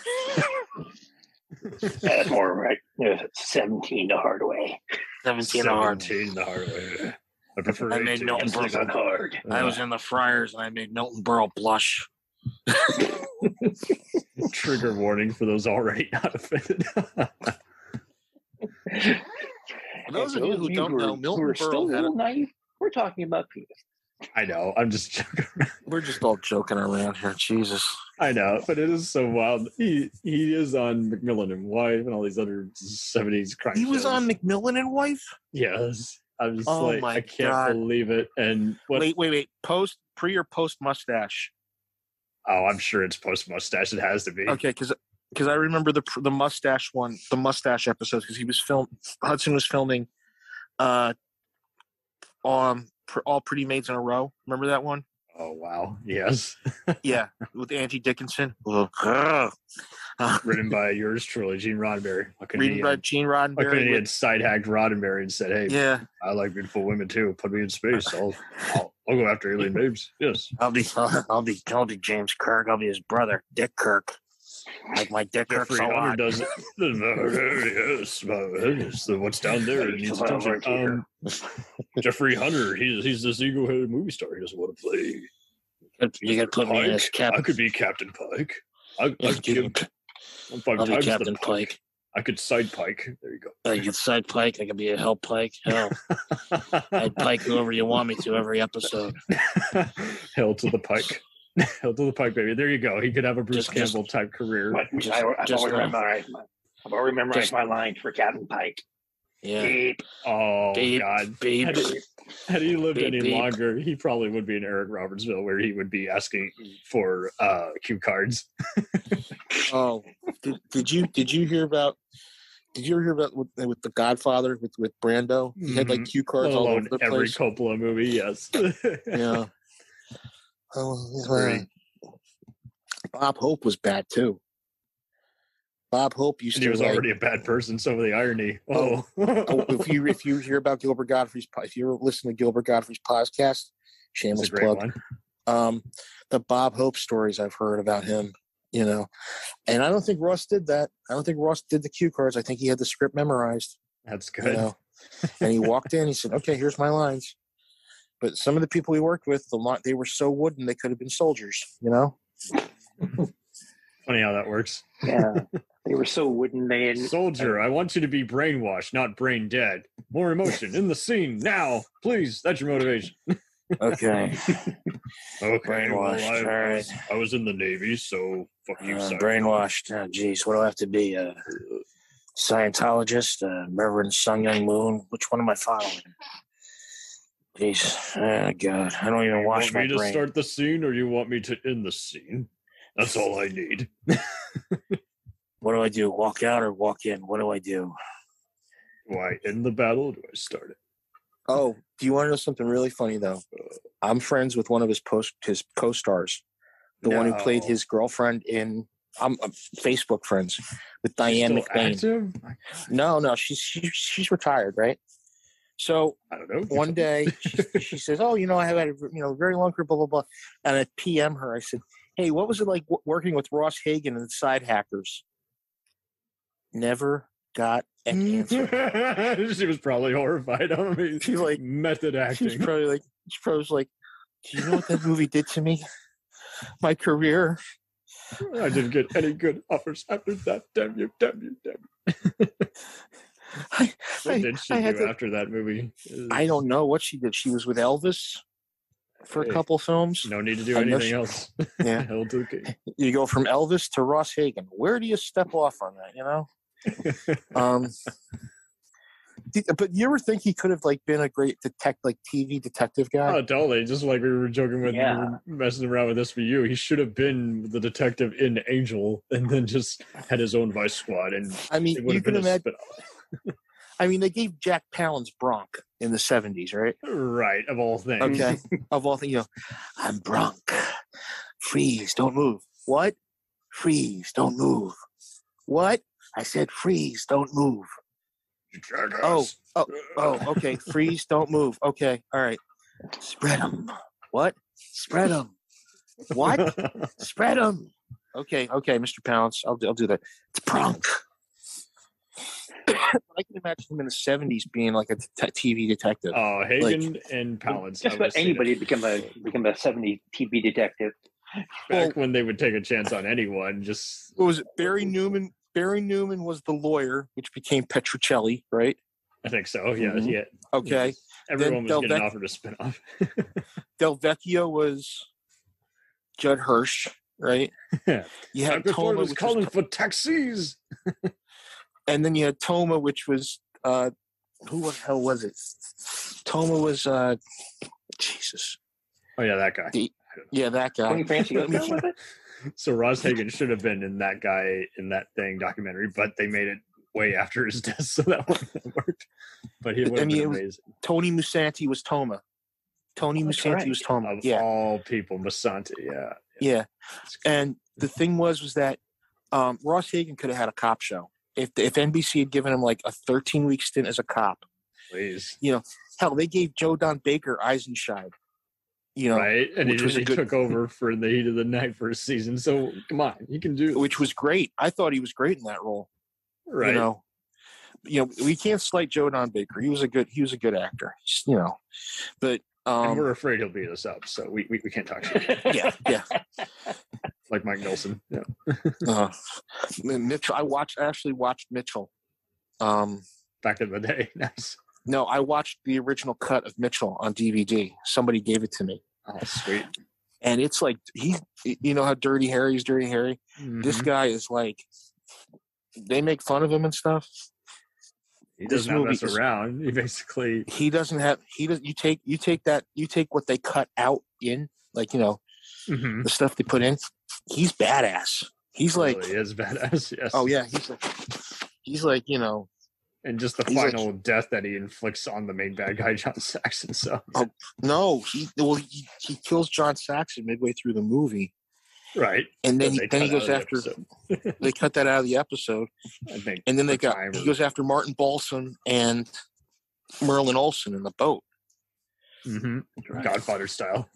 more right. 17 the hard way. 17 the hard way. I prefer. I made Milton Berle hard. I was in the Friars and I made Milton Berle blush. Trigger warning for those already not offended. For those of you who don't know, Milton we're still Berle a had little naive. We're talking about penis. I know. I'm just joking. We're just all joking around here. Jesus. I know, but it is so wild. He is on Macmillan and Wife and all these other 70s crime He was shows. on Macmillan and Wife? Yes. I'm just Oh like, my I can't God. believe it. And what? Wait. Pre or post mustache? Oh, I'm sure it's post mustache. It has to be. Okay, because I remember the mustache one, the mustache episode, because Hudson was filming All Pretty Maids in a Row. Remember that one? Oh, wow. Yes. Yeah, with Angie Dickinson. Written by yours truly, Gene Roddenberry. Written by Gene Roddenberry. He had side-hacked Roddenberry and said, hey, Yeah. I like beautiful women too. Put me in space. I'll go after alien babes. Yes. I'll be James Kirk. I'll be his brother, Dick Kirk. Like my Dick Kirk Jeffrey so Hunter hot. does it. Yes, what's down there? It needs attention. Jeffrey Hunter, he's this ego-headed movie star. He doesn't want to play. You gotta put me in as I Captain. could be Captain Pike. I'll I'll be Captain Pike. I could side Pike. There you go. You can side Pike. I could be a help Pike. Hell, I'd Pike whoever you want me to every episode. Hell to the Pike. Hell to the Pike, baby. There you go. He could have a Bruce Campbell type career. I've already memorized my line for Captain Pike. Yeah. Beep. Oh, Beep, God. beep. Had he lived Beep, any beep. longer, he probably would be in Eric Robertsville, where he would be asking for cue cards. Oh, did you hear about? Did you ever hear about with the Godfather with Brando? He had like cue cards Let all alone over the every place. Coppola movie, yes. Yeah. Bob Hope was bad too. Bob Hope used And to he was like, already a bad person, so the irony. Oh. if you hear about Gilbert Gottfried's, if you listen to Gilbert Gottfried's podcast, That's shameless a great plug. one. The Bob Hope stories I've heard about him, and I don't think Ross did that. I don't think Ross did the cue cards. I think he had the script memorized. That's good. And he walked in. He said, "Okay, here's my lines." But some of the people he worked with, they were so wooden they could have been soldiers. Funny how that works. Yeah. They were so wooden. Soldier, I want you to be brainwashed, not brain dead. More emotion in the scene now, please. That's your motivation. Okay. Okay. Brainwashed. All right. I was in the Navy, so fuck you. Simon. Brainwashed. Oh, geez, what do I have to be? A Scientologist, Reverend Sun Young Moon? Which one am I following? Jeez, oh God, I don't even wash my brain. You want me brain. to start the scene, or you want me to end the scene? That's all I need. What do I do? Walk out or walk in? What do I do? Do I end the battle, or do I start it? Oh, do you want to know something really funny though? I'm friends with one of his co-stars, the one who played his girlfriend in. I'm Facebook friends with Diane McBain. No, she's retired, right? So I don't know. One day she says, "Oh, I have had a very long career, blah blah blah." And I PM her. I said, "Hey, what was it like working with Ross Hagen and the Side Hackers?" Never got an answer. She was probably horrified. I mean, she's like method acting. She's probably like, "Do you know what that movie did to me? My career." I didn't get any good offers after that. Damn you, damn you, damn you. What did she do after that movie? I don't know what she did. She was with Elvis for a couple films. No need to do anything else. Yeah. Held to the key. You go from Elvis to Ross Hagen. Where do you step off on that, But you ever think he could have been a great TV detective guy? Oh, totally. Just like we were joking with, we were messing around with SVU. He should have been the detective in Angel, and then just had his own vice squad. And I mean, you can imagine. I mean, they gave Jack Palance Bronk in the 70s, right? Right, of all things. Okay, of all things, I'm Bronk. Freeze, don't move. What? Freeze, don't move. What? I said freeze, don't move. Oh, okay. Freeze, don't move. Okay, all right. Spread them. What? Spread them. What? Spread them. Okay, Mr. Palance, I'll do that. It's Bronk. I can imagine him in the 70s being like a TV detective. Oh, Hagen and Palance. Just about anybody become a 70s TV detective. Back when they would take a chance on anyone, just what was it? Barry Newman Barry Newman was the lawyer, which became Petruccelli, right? I think so. Yeah. Mhm. Yeah. Okay. Everyone Then was getting offered a spinoff. Del Vecchio was Judd Hirsch, right? Yeah. You had Before Toma, was which calling was, for taxis. and then you had Toma, which was who the hell was it? Toma was Jesus. Oh yeah, that guy. Yeah, that guy. Tony Franciosa, was it? So Ross Hagen should have been in that guy in that thing documentary, but they made it way after his death, so that wouldn't work. But he would have been amazing. Tony Musanti was Toma. Tony That's Musanti right. was Toma. Of Yeah. all people, Masante, yeah. Yeah. And the thing was that Ross Hagen could have had a cop show. If NBC had given him like a 13-week stint as a cop. Please. Hell, they gave Joe Don Baker Eisenscheid. Right? And which was he took over for the heat of the night for a season. So come on, he can do it. Which was great. I thought he was great in that role. Right. We can't slight Joe Don Baker. He was a good actor. But and we're afraid he'll beat us up, so we can't talk to him. yeah. Like Mike Nelson. Yeah. Mitchell. I actually watched Mitchell. Back in the day. Nice. No, I watched the original cut of Mitchell on DVD. Somebody gave it to me. Oh, sweet. And it's like how Dirty Harry's Dirty Harry. Mm-hmm. This guy is like, they make fun of him and stuff. He doesn't mess around. He basically. He doesn't have. You take what they cut out in, like mm-hmm. the stuff they put in. He's badass. He's like. He is badass. Yes. Oh yeah, he's like And just the final death that he inflicts on the main bad guy, John Saxon. So no, he kills John Saxon midway through the movie, right? And then he goes after. They cut that out of the episode, I think. And then he goes after Martin Balsam and Merlin Olsen in the boat. Mm-hmm. Godfather style.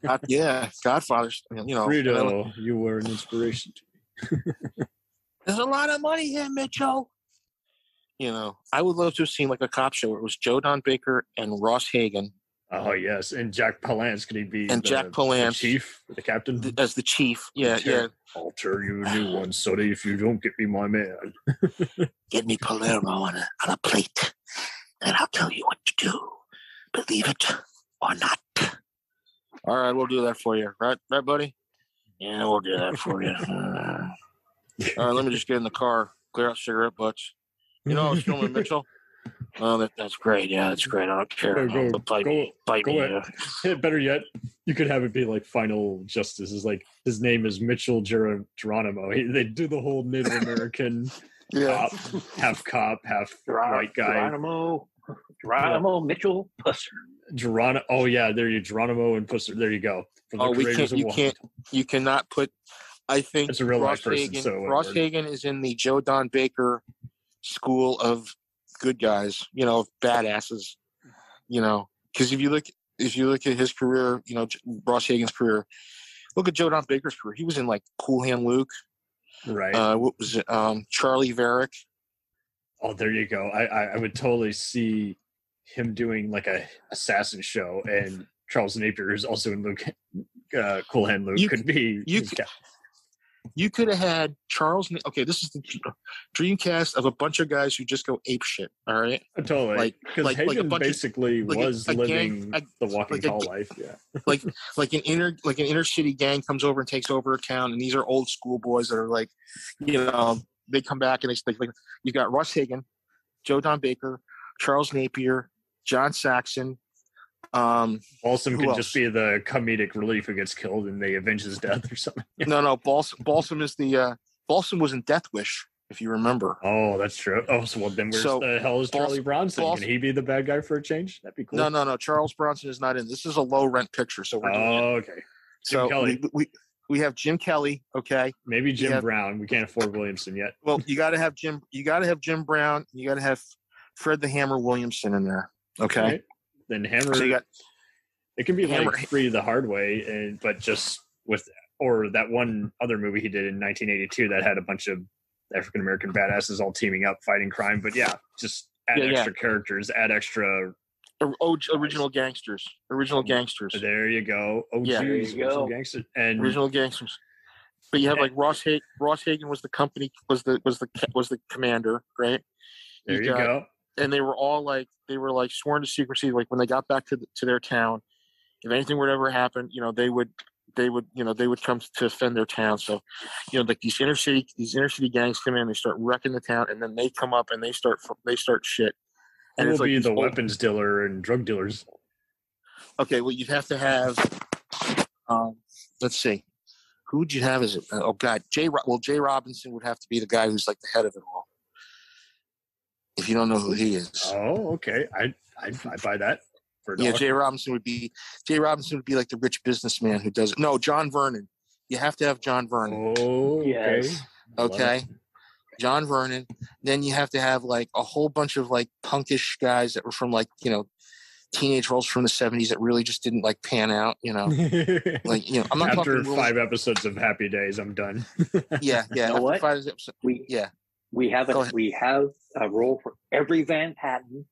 Godfather. Frito, you were an inspiration to me. There's a lot of money here, Mitchell. I would love to have seen like a cop show where it was Joe Don Baker and Ross Hagen. Oh yes, and Jack Palance. Could he be? Jack Palance, the chief, the captain, as the chief. Yeah. I'll tear you a new one, Soddy, if you don't get me my man. Get me Palermo on a plate, and I'll tell you what to do. Believe it or not. All right, we'll do that for you, right, buddy? Yeah, we'll do that for you. All right, let me just get in the car, clear out cigarette butts. It's filming Mitchell. Oh, that's great. Yeah, that's great. I don't care. Bite me. Better yet, you could have it be like Final Justice. Is like his name is Mitchell Geronimo. They do the whole Native American cop, half white guy. Geronimo Mitchell Pusser. Geronimo. Oh yeah, there you Geronimo and Pusser. There you go. You cannot put. I think it's a real life person. Ross Hagen is in the Joe Don Baker school of good guys, badasses, because if you look at his career, Ross Hagen's career, look at Joe Don Baker's career. He was in like Cool Hand Luke, right? What was it? Charlie Varick. Oh, there you go. I would totally see him doing like a assassin show, and Charles Napier, who's also in Luke, Cool Hand Luke, could be. You could have had Charles. Okay, this is the dream cast of a bunch of guys who just go ape shit. All right, totally. Because Hagen basically was living the walking tall life. Yeah, like an inner city gang comes over and takes over a town, and these are old school boys that are like, they come back and they like you've got Ross Hagen, Joe Don Baker, Charles Napier, John Saxon. Balsam could just be the comedic relief who gets killed and they avenge his death or something. No. Balsam is the Balsam was in Death Wish, if you remember. Oh, that's true. Oh, so then where's the hell is Charlie Bronson? Can he be the bad guy for a change? That'd be cool. No. Charles Bronson is not in. This is a low rent picture, so we're doing okay. Jim Kelly. We have Jim Kelly. Okay, maybe Jim Brown. We can't afford Williamson yet. Well, you got to have Jim. You got to have Jim Brown. You got to have Fred the Hammer Williamson in there. Okay. Right. Then Hammer. So it can be Hammer. Like Free the Hard Way, but just with or that one other movie he did in 1982 that had a bunch of African American badasses all teaming up fighting crime. But just add extra characters, add extra original gangsters. Original gangsters. There you go. There you go. Gangsters and original gangsters. But you have like Ross Hagen was the company was the commander, right? There you go. And they were all like sworn to secrecy. Like when they got back to their town, if anything would ever happen, they would come to defend their town. So, like these inner city gangs come in, they start wrecking the town, and then they come up and they start shit. And Who it's will like be the weapons dealer and drug dealers? Okay, well, you'd have to have. Let's see, who would you have as it? Oh God, Jay Robinson would have to be the guy who's like the head of it all. If you don't know who he is. Oh, okay. I buy that. Yeah, Jay Robinson would be like the rich businessman who does it. No, John Vernon. You have to have John Vernon. Oh, okay. Yes. Okay. John Vernon. Then you have to have like a whole bunch of like punkish guys that were from like, teenage roles from the 70s that really just didn't like pan out, Like, I'm not after talking 5 episodes of Happy Days, I'm done. Yeah. You know what? 5 episodes. We have a role for every Van Patten.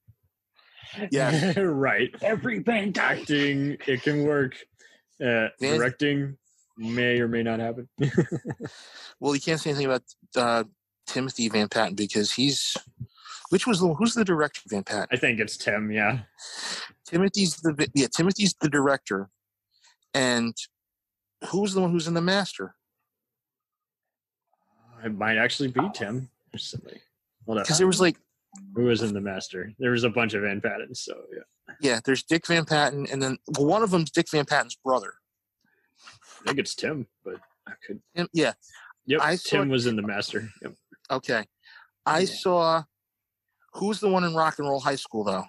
Yeah. Right. Every Van Patten. Acting, it can work. Directing may or may not happen. Well, you can't say anything about Timothy Van Patten because who's the director of Van Patten? I think it's Tim, yeah. Timothy's the director. And who's the one who's in The Master? It might actually be Tim. Because there was like, who was in The Master? There was a bunch of Van Pattens, so yeah. Yeah, there's Dick Van Patten, and then one of them's Dick Van Patten's brother. I think it's Tim, but I could. Yeah. Yep. Tim was in The Master. Yep. Okay. I saw. Who's the one in Rock and Roll High School though?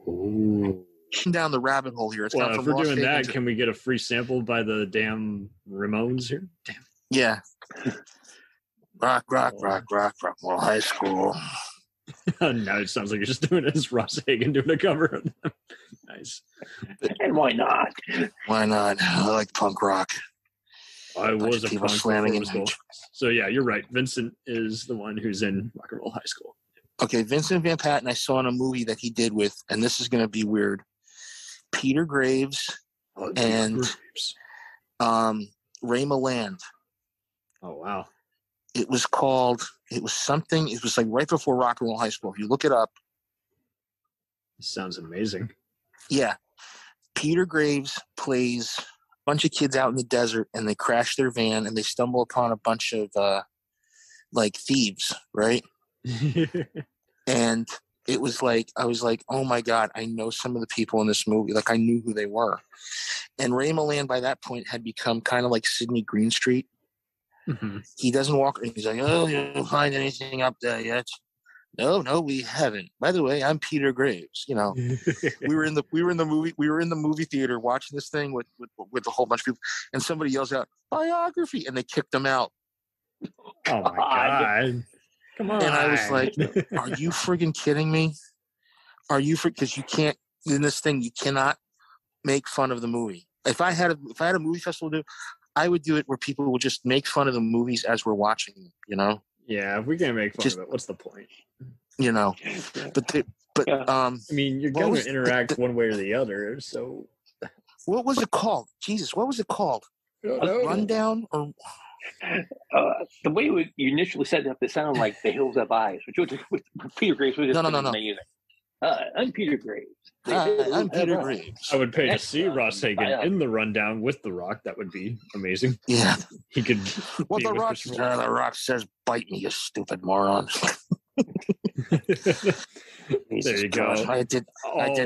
Ooh. Down the rabbit hole here. It's well, from if we're Ross doing Hagen that, can we get a free sample by the damn Ramones here? Damn. Yeah. Rock Roll High School. Now it sounds like you're just doing it as Ross Hagen doing a cover of them. Nice. And why not? Why not? I like punk rock. I was a people punk slamming before in. school. So yeah, you're right. Vincent is the one who's in Rock and Roll High School. Okay, Vincent Van Patten I saw in a movie that he did with, and this is going to be weird, Peter Graves and Ray Milland. Oh, wow. It was like right before Rock and Roll High School. If you look it up. Sounds amazing. Yeah. Peter Graves plays a bunch of kids out in the desert, and they crash their van, and they stumble upon a bunch of like thieves, right? And it was like, I was like, oh my God, I know some of the people in this movie. Like I knew who they were. And Ray Milland by that point had become kind of like Sidney Greenstreet. Mm-hmm. He doesn't walk. He's like, oh, you don't find anything up there yet? No, we haven't. By the way, I'm Peter Graves. We were in the movie theater watching this thing with a whole bunch of people, and somebody yells out biography, and they kicked him out. Oh my God. Come on. And I was like, are you friggin' kidding me? Because you can't, in this thing, you cannot make fun of the movie. If I had a movie festival to do, I would do it where people would just make fun of the movies as we're watching them, Yeah, if we can't make fun of it, what's the point? I mean, you're going to interact one way or the other, so. What was it called? Jesus, what was it called? A rundown or... the way you initially set it up, it sounded like The Hills Have Eyes, which with Peter Graves was just amazing. I'm Peter Graves. I'm Peter Graves. I would pay to see Ross Hagen in the rundown with The Rock. That would be amazing. Yeah. He could. Well, The Rock says, bite me, you stupid moron. There you go. I did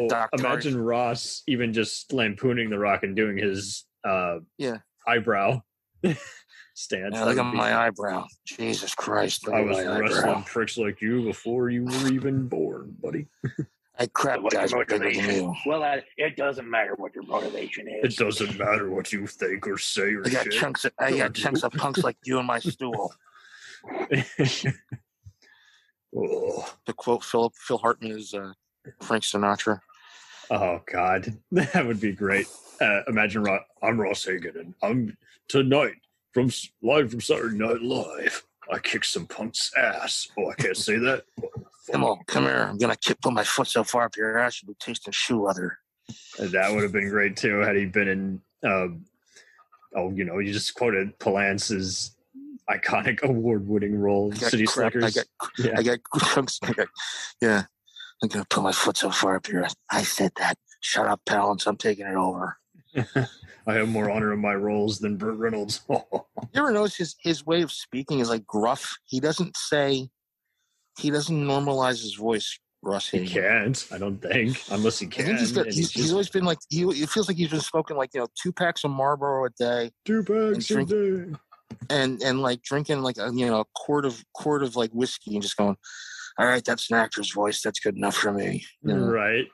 Dr. Imagine Ross even just lampooning The Rock and doing his eyebrow stance. Yeah, look at my eyebrow. Jesus Christ. I was wrestling pricks like you before you were even born, buddy. I crap guys bigger than you. Well, it doesn't matter what your motivation is. It doesn't matter what you think or say or I got chunks of punks like you in my stool. To quote Phil Hartman is Frank Sinatra. Oh God, that would be great. Imagine I'm Ross Hagen, and I'm tonight live from Saturday Night Live. I kicked some punk's ass. Oh, I can't say that. Come here. I'm gonna put my foot so far up your ass you'll be tasting shoe leather. And that would have been great too had he been in You just quoted Palance's iconic award-winning role in City Slickers. I got chunks. Yeah. I'm going to put my foot so far up here. I said that. Shut up, Palance. I'm taking it over. I have more honor in my roles than Burt Reynolds. You ever notice his way of speaking is like gruff? He doesn't normalize his voice, Ross Hagen. He can't, I don't think, unless he can. He's always been like, it feels like he's been smoking like, 2 packs of Marlboro a day. 2 packs a day. And like drinking like a quart of like whiskey and just going, all right, that's an actor's voice. That's good enough for me. Right.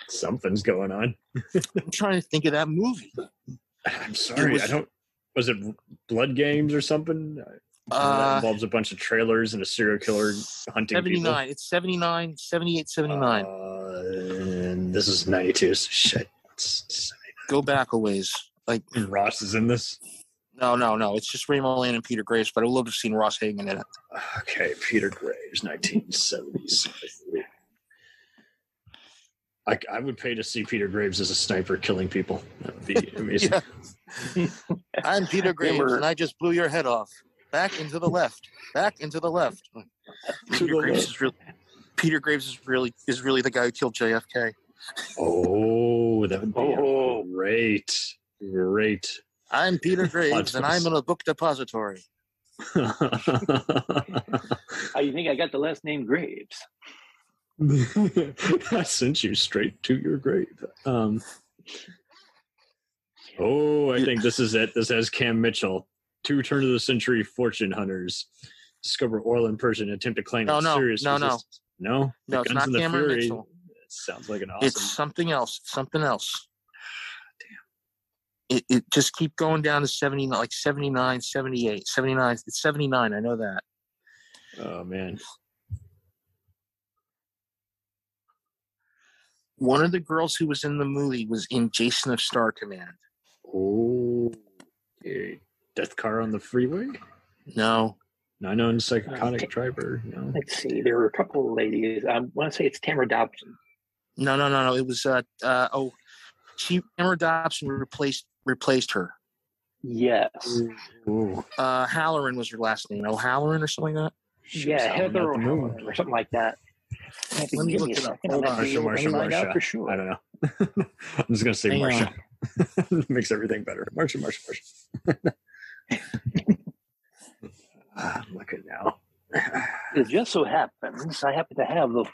Something's going on. I'm trying to think of that movie. I'm sorry. Was it Blood Games or something? That involves a bunch of trailers and a serial killer hunting 79. people. It's 79, 78, 79. And this is 92. So shit. Go back a ways. Like Ross is in this? No. It's just Ray Milland and Peter Graves, but I would love to have seen Ross Hagen in it. Okay, Peter Graves, 1970s. I would pay to see Peter Graves as a sniper killing people. That would be amazing. I'm Peter Graves, and I just blew your head off. Back into the left. Back into the left. Peter Graves is really the guy who killed JFK. Oh, that would be great. I'm Peter Graves, and I'm in a book depository. How you think I got the last name Graves? I sent you straight to your grave. I think this is it. This has Cam Mitchell. 2 turn-of-the-century fortune hunters discover oil in Persia and attempt to claim serious resistance. No, it's not Cameron Mitchell. It sounds like an awesome... It's something else. Damn. It just keep going down to 70, like 79, 78, 79. It's 79. I know that. Oh, man. One of the girls who was in the movie was in Jason of Star Command. Oh, okay. Death Car on the Freeway? No. 9-known psychotic driver. No. Let's see. There were a couple of ladies. I want to say it's Tamara Dobson. No. It was Tamara Dobson replaced her. Yes. Ooh. Halloran was her last name. O'Halloran or something like that. Yeah, Heather or something like that. Let me look it up. Marsha. For sure. I don't know. I'm just going to say Marsha. Makes everything better. Marsha. Look at now. It just so happens I happen to have the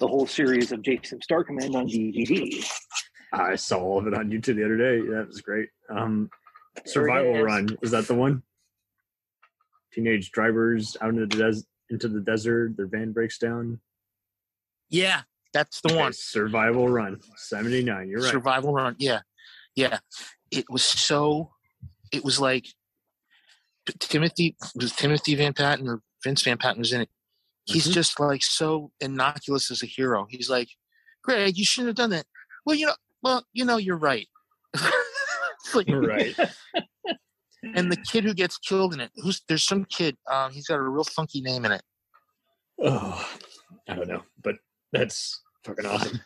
whole series of Jason Star Command on DVD. I saw all of it on YouTube the other day. Yeah, it was great. Survival Run. Is that the one? Teenage drivers out into the desert. Their van breaks down. Yeah, that's the one. Survival Run. 79. You're right. Survival Run. Yeah. It was like Timothy Van Patten or Vince Van Patten was in it. He's just like so innocuous as a hero. He's like, Greg, you shouldn't have done that. Well, you're right. Right. And the kid who gets killed in it, there's some kid, he's got a real funky name in it. Oh, I don't know, but that's fucking awesome.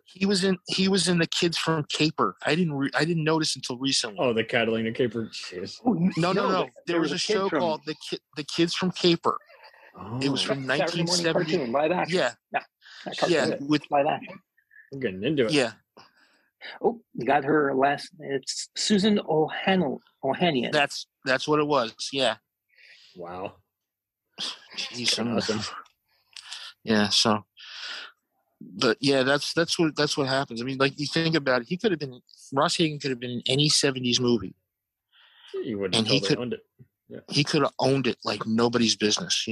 He was in the Kids from Caper. I didn't notice until recently. Oh, the Catalina Caper. Jeez. No. There was a show called the Kids from Caper. Oh. It was from 1970. Live action. Yeah. With live action. I'm getting into it. Yeah. Oh, you got her last. It's Susan Ohanian. That's what it was. Yeah. Wow. Jeez, awesome. Yeah. So, but yeah, that's what happens. I mean, like you think about it, Ross Hagen could have been in any 70s movie. He would have totally owned it. Yeah. He could have owned it like nobody's business,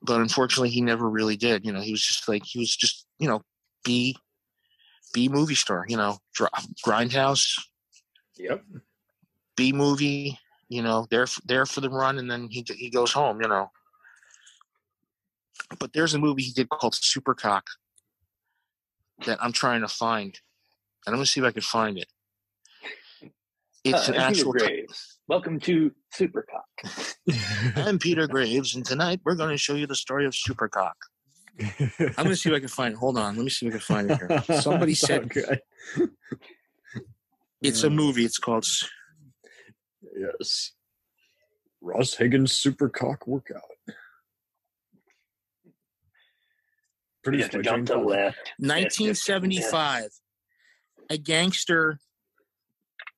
But unfortunately, he never really did. He was just B movie star. Grindhouse. Yep. B movie. There for the run, and then he goes home. But there's a movie he did called Supercock that I'm trying to find, and I'm gonna see if I can find it. It's an actual. Welcome to Supercock. I'm Peter Graves, and tonight we're going to show you the story of Supercock. I'm going to see if I can find it. Hold on. Let me see if I can find it here. Somebody said... It's a movie. It's called... Yes. Ross Hagen's Super Cock Workout. Produced by Jane Fonda. 1975. A gangster,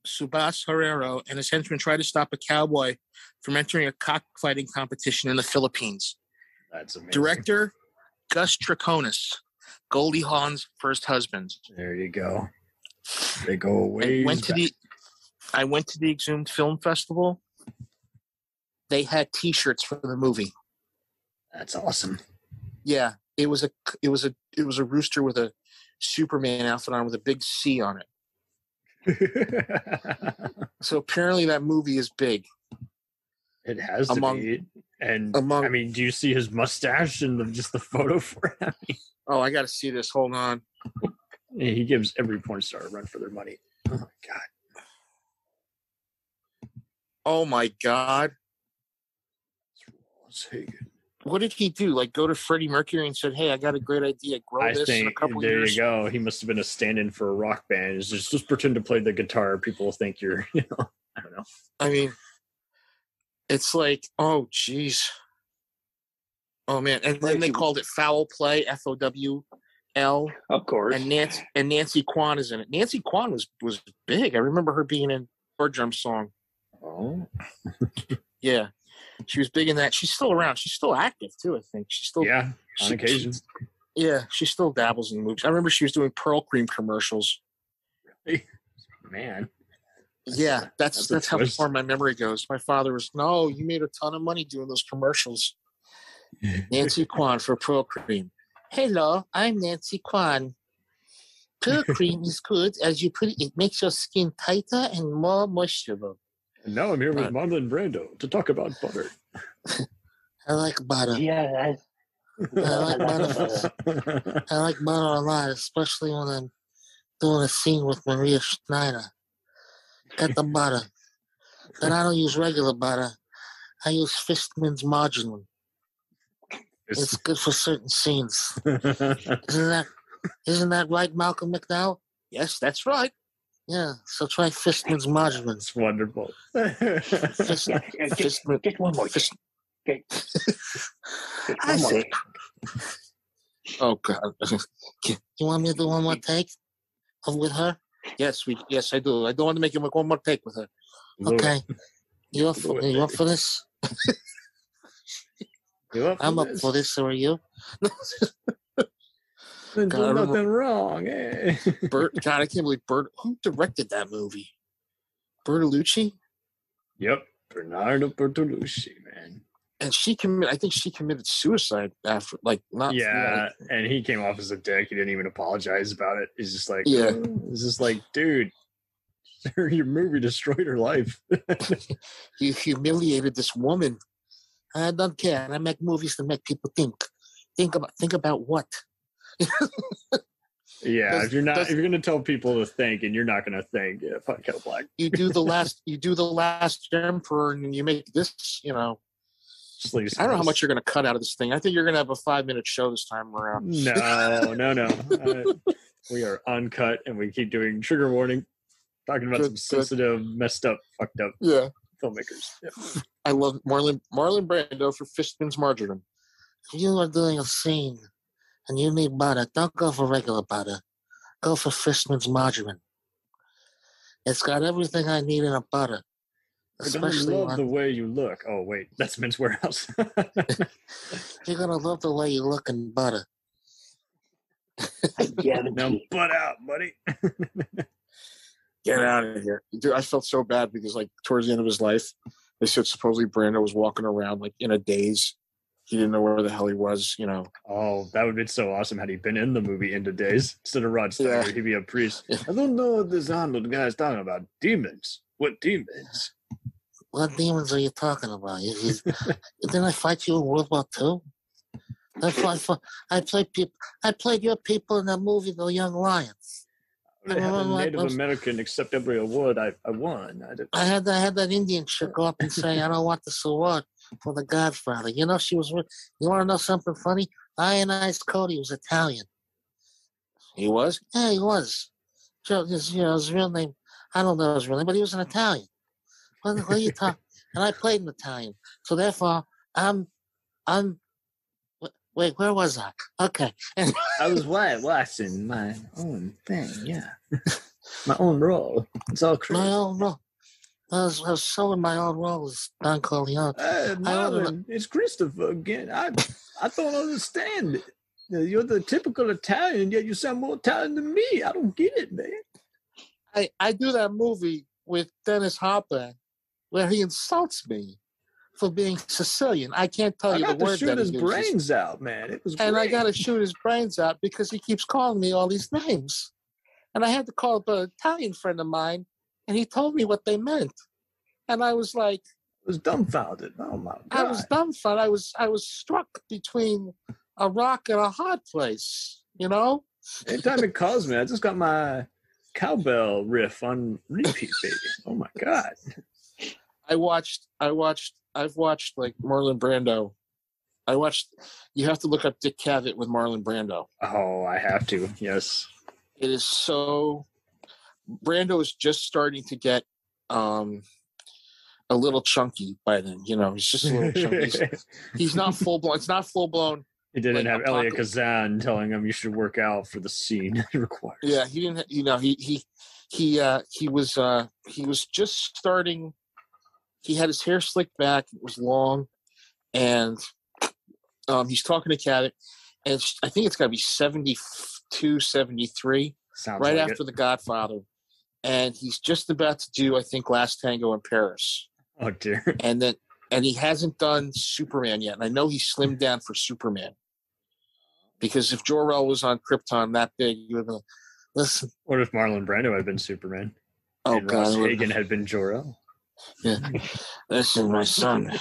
Subas Herrero, and his henchmen try to stop a cowboy from entering a cockfighting competition in the Philippines. That's amazing. Director, Gus Triconis, Goldie Hawn's first husband. There you go. They go away. I went to the Exhumed Film Festival. They had T-shirts for the movie. That's awesome. Yeah, it was a rooster with a Superman outfit on with a big C on it. So apparently that movie is big. It has to be. And I mean, do you see his mustache and just the photo for him? Oh, I got to see this. Hold on. He gives every porn star a run for their money. Oh my god. Oh my god. Ross Hagen. What did he do? Like go to Freddie Mercury and said, "Hey, I got a great idea. Grow this in a couple there years." You go. He must have been a stand-in for a rock band. It's just pretend to play the guitar. People will think you're, I don't know. I mean, it's like, oh geez. Oh man, and then they called it Foul Play, FOWL. Of course. And Nancy Kwan is in it. Nancy Kwan was big. I remember her being in Bird Drum Song. Oh. Yeah. She was big in that. She's still around. She's still active too, I think. She's still on occasion. She still dabbles in movies. I remember she was doing Pearl Cream commercials. Really? Man. That's how far my memory goes. My father was, no, you made a ton of money doing those commercials. Nancy Kwan for Pearl Cream. Hello, I'm Nancy Kwan. Pearl Cream is good. As you put it, it makes your skin tighter and more moistureable. And now I'm here with Marlon Brando to talk about butter. I like butter. Yeah, I like butter. I like butter a lot, especially when I'm doing a scene with Maria Schneider. Get the butter. But I don't use regular butter. I use Fistman's margarine. It's good for certain scenes. Isn't that right, Malcolm McDowell? Yes, that's right. Yeah, so try Fistman's margarine. It's wonderful. just one more. Okay. I see. Oh God! You want me to do one more take with her? Yes, I do. I don't want to make you make one more take with her. Okay, you up for this? I'm up for this. So are you? God, nothing wrong. Eh? God, I can't believe who directed that movie? Bertolucci? Yep, Bernardo Bertolucci, man. And I think she committed suicide after, and he came off as a dick. He didn't even apologize about it. He's just like, dude, your movie destroyed her life. You humiliated this woman. I don't care. I make movies to make people think. Think about what? Yeah, if you're going to tell people to think and you're not going to think, fuck Kettle Black. you do the last Emperor and you make this, I don't know how much you're going to cut out of this thing. I think you're going to have a 5-minute show this time around. No. We are uncut and we keep doing trigger warning, talking about some sensitive, messed up, fucked up filmmakers. Yeah. I love Marlon Brando for Fistman's margarine. If you are doing a scene and you need butter, don't go for regular butter. Go for Fistman's margarine. It's got everything I need in a butter. Especially I love the way you look. Oh, wait. That's Men's Warehouse. You're going to love the way you look in butter. Now butt out, buddy. Get out of here. Dude, I felt so bad because, towards the end of his life, they said supposedly Brando was walking around, in a daze. He didn't know where the hell he was, Oh, that would have been so awesome had he been in the movie Into Days. Instead of Rod Steiger, he'd be a priest. Yeah. I don't know what this Arnold guy's talking about. Demons. What demons? What demons are you talking about? Didn't I fight you in World War II? I played your people in that movie, The Young Lions. I had a Native American accept every award I won. I had that Indian chick go up and say, I don't want this award for The Godfather. She was. You want to know something funny? Ionized Cody was Italian. He was? Yeah, he was. His real name, I don't know his real name, but he was an Italian. What are you talking? And I played an Italian. So therefore, wait, where was I? Okay. I was watching my own thing, yeah. My own role. It's all crazy. My own role. I was so in my own role as Don Corleone. Marlon, it's Christopher again. I don't understand it. You're the typical Italian, yet you sound more Italian than me. I don't get it, man. I do that movie with Dennis Hopper where he insults me for being Sicilian. I can't tell you the word that he uses. I got to shoot his brains out, man. It was great. And I got to shoot his brains out because he keeps calling me all these names. And I had to call up an Italian friend of mine, and he told me what they meant. And I was like... I was dumbfounded. Oh, my God. I was dumbfounded. I was struck between a rock and a hard place, you know? Anytime it calls me, I just got my cowbell riff on repeat, baby. Oh, my God. I've watched like Marlon Brando. You have to look up Dick Cavett with Marlon Brando. Oh, I have to. Yes. It is so, Brando is just starting to get a little chunky by then, you know, he's just a little chunky. He's not full blown. It's not full blown. He didn't have Elia Kazan telling him you should work out for the scene required. Yeah, he didn't, you know, he was just starting. He had his hair slicked back. It was long. And he's talking to Cavett. And I think it's got to be 72, 73. Sounds right like after The Godfather. And he's just about to do, I think, Last Tango in Paris. Oh, dear. And he hasn't done Superman yet. And I know he slimmed down for Superman. Because if Jor-El was on Krypton that big, you would have been, listen. What if Marlon Brando had been Superman? Oh, and God. Ross Hagen had been Jor-El? Yeah. Listen, my son.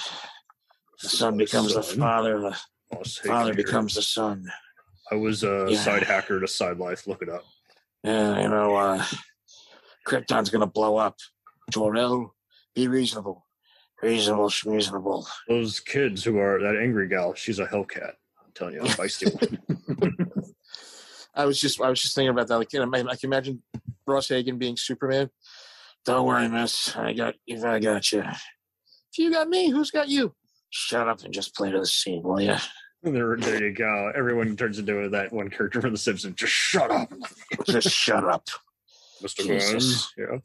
The son becomes the father. The father becomes the son. I was a side hacker to Side Life. Look it up. Yeah, you know, Krypton's going to blow up. Jor-El, be reasonable. Reasonable. Those kids who are that angry gal, she's a Hellcat. I'm telling you, a feisty one. I was just thinking about that. Like, you know, I can imagine Ross Hagen being Superman. Don't worry, miss. I got you. If you got me, who's got you? Shut up and just play to the scene, will you? There you go. Everyone turns into that one character from The Simpsons. Just shut up. Just shut up. Mr. Burns. Yeah.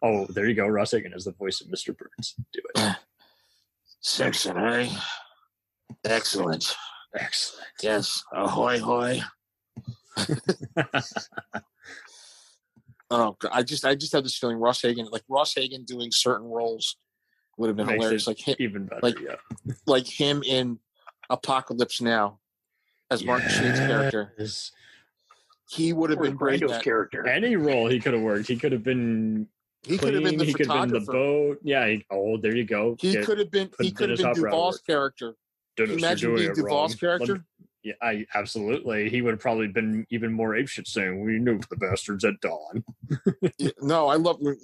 Oh, there you go. Ross Hagen is the voice of Mr. Burns. Do it. Simpson, eh? Excellent. Yes. Ahoy, hoy. Oh, I just have this feeling Ross Hagen doing certain roles would have been hilarious. Like him, even better. Like him in Apocalypse Now as Martin Sheen's character. He would have been great. Character. Any role he could have worked. He could have been. He could have been the photographer. He could have been the boat. Yeah. There you go. He could have been Duvall's character. Imagine being Duvall's character. Yeah, absolutely. He would have probably been even more apeshit saying, "We nuked the bastards at dawn."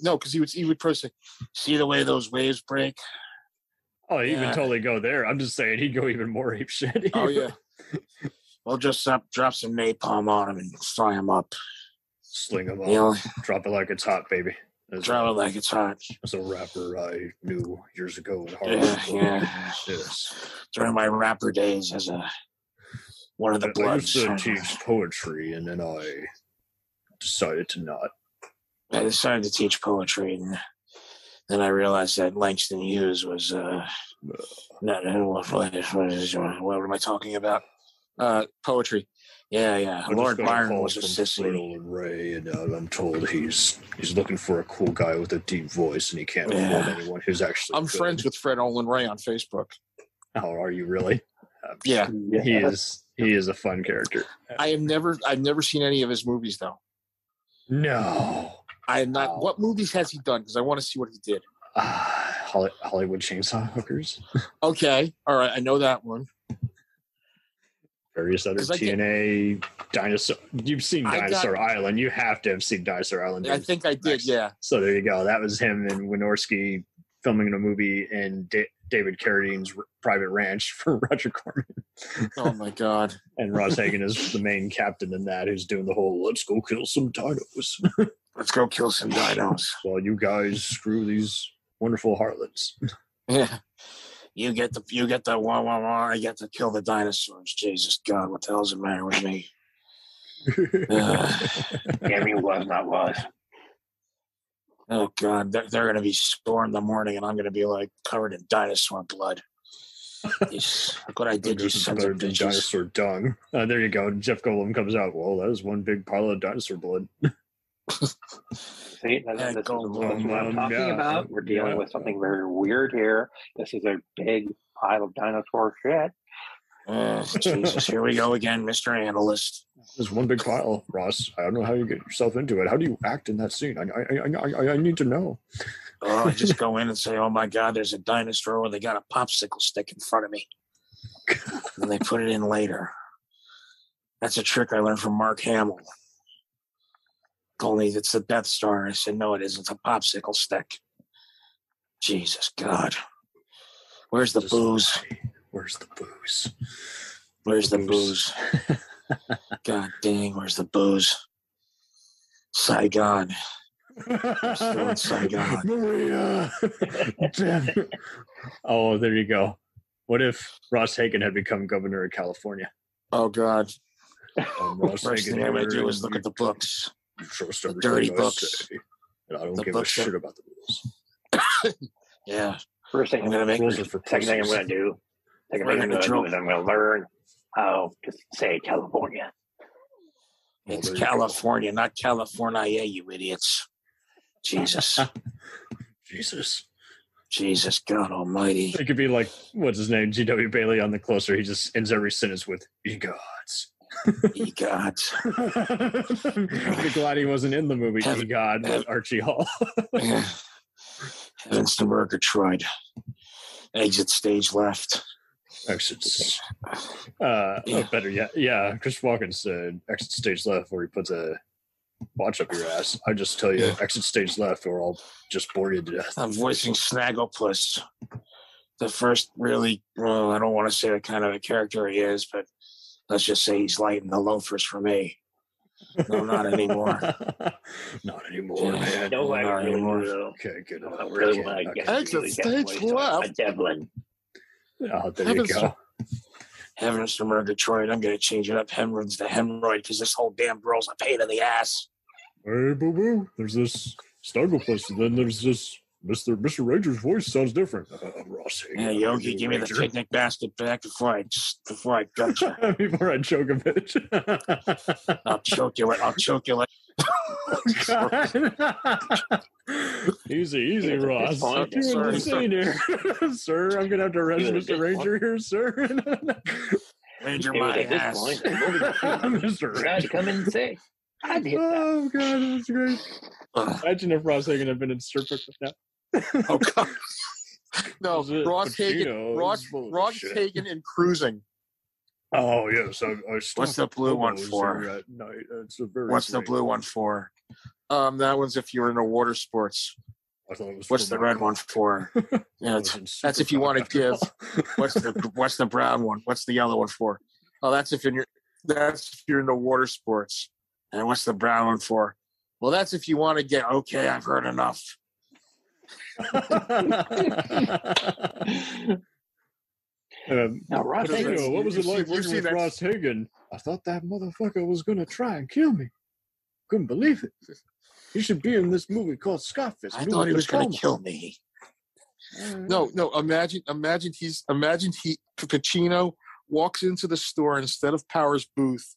Because he would probably say, "See the way those waves break." Oh, he would totally go there. I'm just saying he'd go even more apeshit. Oh yeah. We'll just drop some napalm on him and fry him up. Sling him up. Drop it like it's hot, baby. Drop it like it's hot. As a rapper I knew years ago in Harlem. Yeah. Yes. During my rapper days as one of the Bloods. I used to teach poetry, and then I decided to not. I decided to teach poetry, and then I realized that Langston Hughes was not. What am I talking about? Poetry. Yeah. Lord Byron was a sissy. And Ray, and I'm told he's looking for a cool guy with a deep voice, and he can't afford anyone who's actually. I'm friends with Fred Olin Ray on Facebook. Oh, are you really? Yeah. He is a fun character. I've never seen any of his movies though. No, I have not. What movies has he done? Because I want to see what he did. Hollywood Chainsaw Hookers. Okay, all right, I know that one. Various other TNA Dinosaur. You've seen Dinosaur Island. You have to have seen Dinosaur Island. I think I did. Yeah. So there you go. That was him and Wynorski filming a movie in David Carradine's private ranch for Roger Corman. Oh my God. And Ross Hagen is the main captain in that, who's doing the whole "let's go kill some dinos." Let's go kill some dinos. Well, you guys screw these wonderful harlots. Yeah. You get the wah wah wah. I get to kill the dinosaurs. Jesus God, what the hell's the matter with me? Gary was not was. Oh God, they're going to be sore in the morning, and I'm going to be like covered in dinosaur blood. Look what I did, you sons of bitches. Dinosaur dung. There you go. Jeff Goldblum comes out. Well, that was one big pile of dinosaur blood. See, that's what I'm talking about. We're dealing with something very weird here. This is a big pile of dinosaur shit. Jesus, here we go again, Mr. Analyst. There's one big pile, Ross. I don't know how you get yourself into it. How do you act in that scene? I need to know. I just go in and say, oh my God, there's a dinosaur where they got a popsicle stick in front of me. And they put it in later. That's a trick I learned from Mark Hamill. Told me it's the Death Star. I said, no, it isn't. It's a popsicle stick. Jesus God. Where's the booze? Where's the booze? Where's the booze? God dang, where's the booze? Saigon. I'm still in Saigon. Maria! Oh, there you go. What if Ross Hagen had become governor of California? Oh, God. Ross First Hagen, thing I'm going to do is look at the books. Trust The dirty books. Say, and I don't The give a books shit about the rules. Yeah. First thing I'm going to make. Second thing I'm going to do. Second thing I'm going to do is I'm going to learn how to say California. It's California, not California, you idiots. Jesus. Jesus, God almighty. It could be like, what's his name? G.W. Bailey on The Closer. He just ends every sentence with, ye gods. Ye gods. I'm glad he wasn't in the movie Ye God with Archie Hall. Heavens to Murgatroyd. Exit stage left. Exits. Better yet. Yeah, Chris Walken said exit stage left where he puts a watch up your ass. I just tell you, exit stage left or I'll just bore you to death. I'm voicing Snagglepuss. The first really, well, I don't want to say what kind of a character he is, but let's just say he's lighting the loafers for me. No, not anymore. Not anymore, man. No, not anymore. Okay, good. I really want to get Exit stage left. Devlin. Oh, there you go. Heavens to Murgatroyd. I'm going to change it up. Hemorrhoids to hemorrhoid because this whole damn girl's a pain in the ass. Hey, boo-boo. There's this Snagglepuss, and then there's this Mr. Ranger's voice sounds different. Ross Hagen. Yeah, Yogi, give me the picnic basket back before I gut you. Before I choke a bitch. I'll choke you like. Easy, Ross. What you insane here, sir? I'm gonna have to arrest Mr. Ranger here, sir. Ranger, my ass. Mr. Ranger, come in and say, I did that. Oh God, that's great. Imagine if Ross Hagen had been in Stir Trek now. Oh God. No, Ross Hagen in Cruising. Oh yes, what's the blue one for? What's the blue one for? That one's if you're into water sports. I thought it was. What's the red one for? Yeah, that's if you want to give. What's the brown one? What's the yellow one for? Oh, that's if you're into water sports. And what's the brown one for? Well, that's if you want to get. Okay, I've heard enough. Now, Ross Hagen, what was it like working with Ross Hagen? I thought that motherfucker was going to try and kill me. Couldn't believe it. He should be in this movie called Scarface. I thought he was going to kill me. No. Imagine Pacino walks into the store and instead of Power's booth,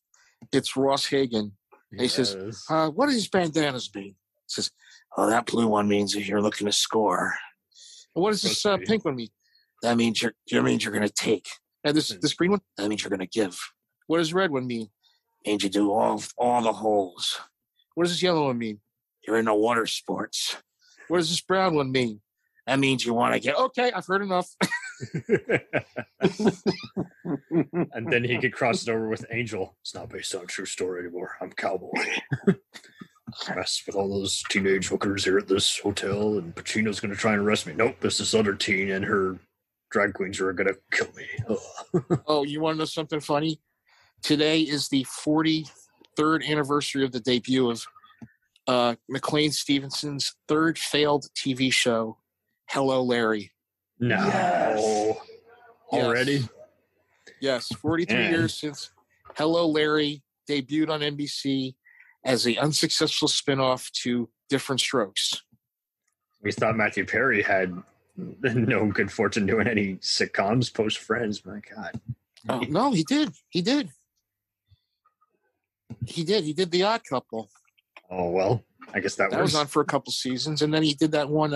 it's Ross Hagen. And he says, "What does bandanas mean?" He says, "Oh, that blue one means if you're looking to score. And what does this pink one mean? That means you're going to take. And this green one, that means you're going to give. What does red one mean? It means you do all the holes. What does this yellow one mean? You're into water sports. What does this brown one mean? That means you want to get. Okay, I've heard enough." And then he could cross it over with Angel. It's not based on a true story anymore. I'm Cowboy. Mess with all those teenage hookers here at this hotel, and Pacino's going to try and arrest me. Nope, this other teen and her drag queens are going to kill me. Oh, you want to know something funny? Today is the 43rd anniversary of the debut of McLean Stevenson's third failed TV show, Hello, Larry. No. Yes. Already? Yes, 43 Man. years since Hello, Larry debuted on NBC as an unsuccessful spinoff to Different Strokes. We thought Matthew Perry had no good fortune doing any sitcoms post Friends. My God. Oh, no, he did. He did The Odd Couple. Oh, well, I guess that was on for a couple seasons, and then he did that one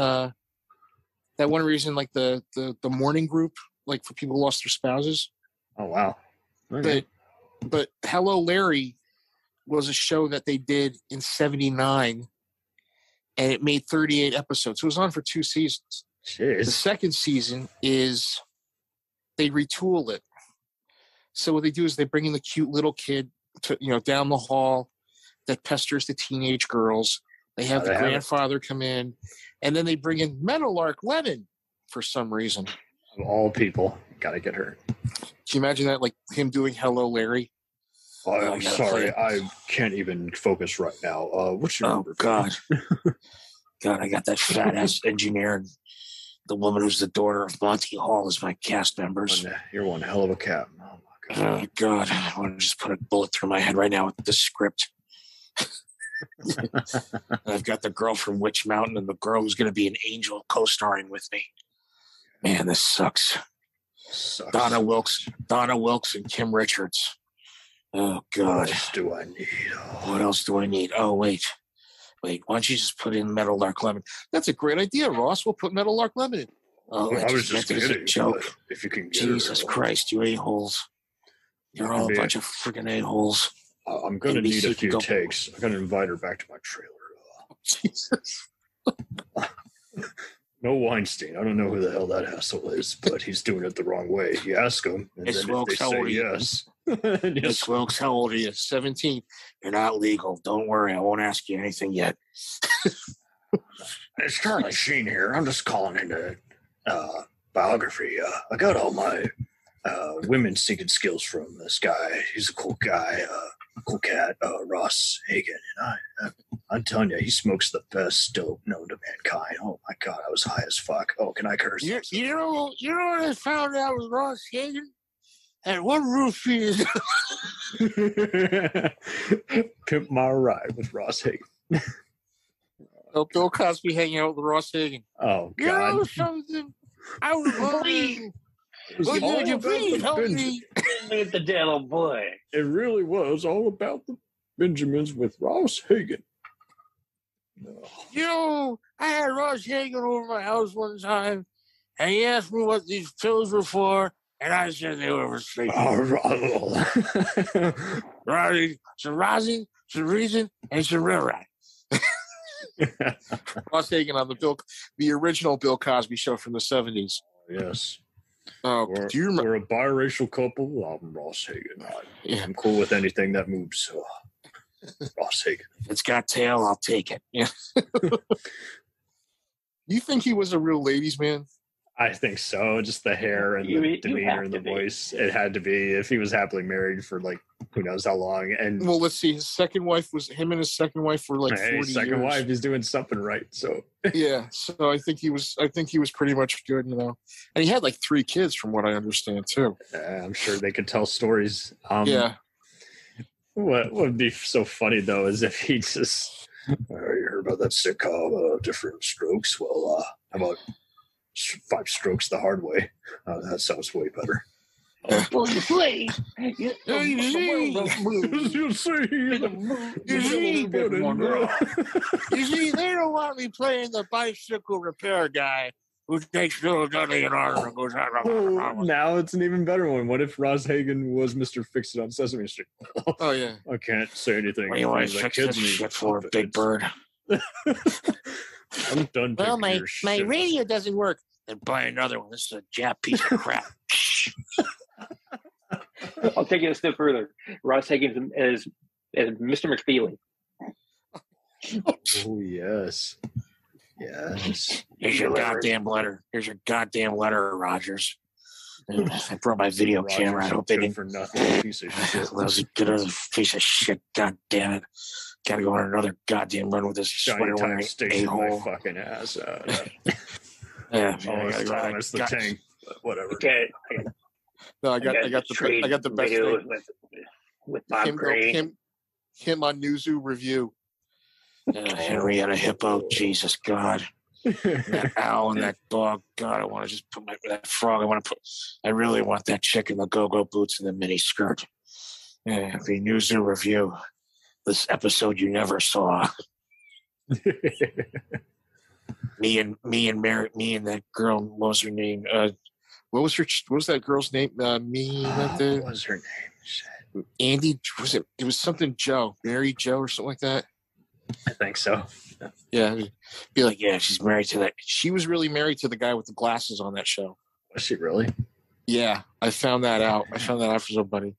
reason, like the morning group, like for people who lost their spouses. Oh, wow. Okay. But Hello, Larry was a show that they did in 79, and it made 38 episodes. So it was on for 2 seasons. Jeez. The second season is they retool it. So what they do is they bring in the cute little kid to, down the hall that pesters the teenage girls. They have the grandfather come in, and then they bring in Meadowlark Lemon for some reason. Of all people, gotta get her. Can you imagine that, like him doing Hello, Larry? I'm sorry, I can't even focus right now. What's your number? God. God, I got that fat ass engineer and the woman who's the daughter of Monty Hall as my cast members. You're one hell of a cat. Oh my God. Oh God, I want to just put a bullet through my head right now with the script. I've got the girl from Witch Mountain and the girl who's going to be an angel co-starring with me. Man, this sucks. Donna Wilkes and Kim Richards. Oh God. What else do I need? What else do I need? Oh wait. Why don't you just put in Meadowlark Lemon? That's a great idea, Ross. We'll put Meadowlark Lemon in. Oh, I was just kidding. Joke. If you can get Jesus Christ, you a-holes. You're all a bunch of freaking a-holes. I'm going to need a few takes. I'm going to invite her back to my trailer. Jesus. No Weinstein. I don't know who the hell that asshole is, but he's doing it the wrong way. You ask him, and Miss then Wilkes, if they how say old are you? yes. Miss Wilkes, how old are you? 17. You're not legal. Don't worry. I won't ask you anything yet. It's Charlie Sheen here. I'm just calling into biography. I got all my women seeking skills from this guy. He's a cool guy, cool cat, Ross Hagen. And I'm telling you, he smokes the best dope known to mankind. Oh my God, I was high as fuck. Oh, can I curse? You know what I found out with Ross Hagen? And one roof is Pimp My Ride with Ross Hagen. Bill Cosby hanging out with Ross Hagen. Oh, God. You know something? I was wondering. Would you please help me? Look at the dead old boy. It really was all about the Benjamins with Ross Hagen. You know, I had Ross Hagen over my house one time, and he asked me what these pills were for, and I said they were for sleeping. Some rosin, some reason, and some real right. Ross Hagen on the original Bill Cosby show from the 70s. Yes. Do you remember? We're a biracial couple. I'm Ross Hagen. I'm cool with anything that moves. Ross Hagen. If it's got tail, I'll take it. Yeah. You think he was a real ladies' man? I think so. Just the hair and the demeanor and the voice. It had to be. If he was happily married for like who knows how long. And well, let's see. His second wife was him, and his second wife were like 40 years. Second wife is doing something right. So yeah. So I think he was pretty much good, and he had like 3 kids, from what I understand too. I'm sure they could tell stories. Yeah. What would be so funny though is if he just. You heard about that sitcom, Different Strokes? Well, how about 5 strokes the hard way? That sounds way better. Well, you play. You see, they don't want me playing the bicycle repair guy who takes little Johnny and Arthur and goes out. Now it's an even better one. What if Ross Hagen was Mr. Fix-It on Sesame Street? Oh, yeah. I can't say anything. What do you want to fix this shit for, Big Bird? I'm done. Well, my radio doesn't work. Then buy another one. This is a Jap piece of crap. I'll take it a step further. Ross Hagen as Mr. McFeely. Oh, yes. Yes. Here's your goddamn letter. Rogers. I brought my video camera. I hope they didn't. For nothing. Piece of shit. That was a good piece of shit. God damn it. gotta go on another goddamn run with this Johnny sweater Time wearing station my a-hole. fucking ass out. Yeah, Almost Thomas the Tank, but whatever. Okay. No, I got the best video thing. with Bob Crane. Him on Newzoo review. Henrietta Hippo, Jesus God. That owl and that dog. God, I want to just put that frog. I really want that chick in the go-go boots and the mini skirt. Yeah, the Newzoo review. This episode you never saw. me and that girl. What was her name? What was that girl's name? What was her name? Andy. Was it? It was something Joe, Mary Joe, or something like that. I think so. Yeah, be like, yeah, she's married to that. She was really married to the guy with the glasses on that show. Was she really? Yeah, I found that out. I found that out for somebody.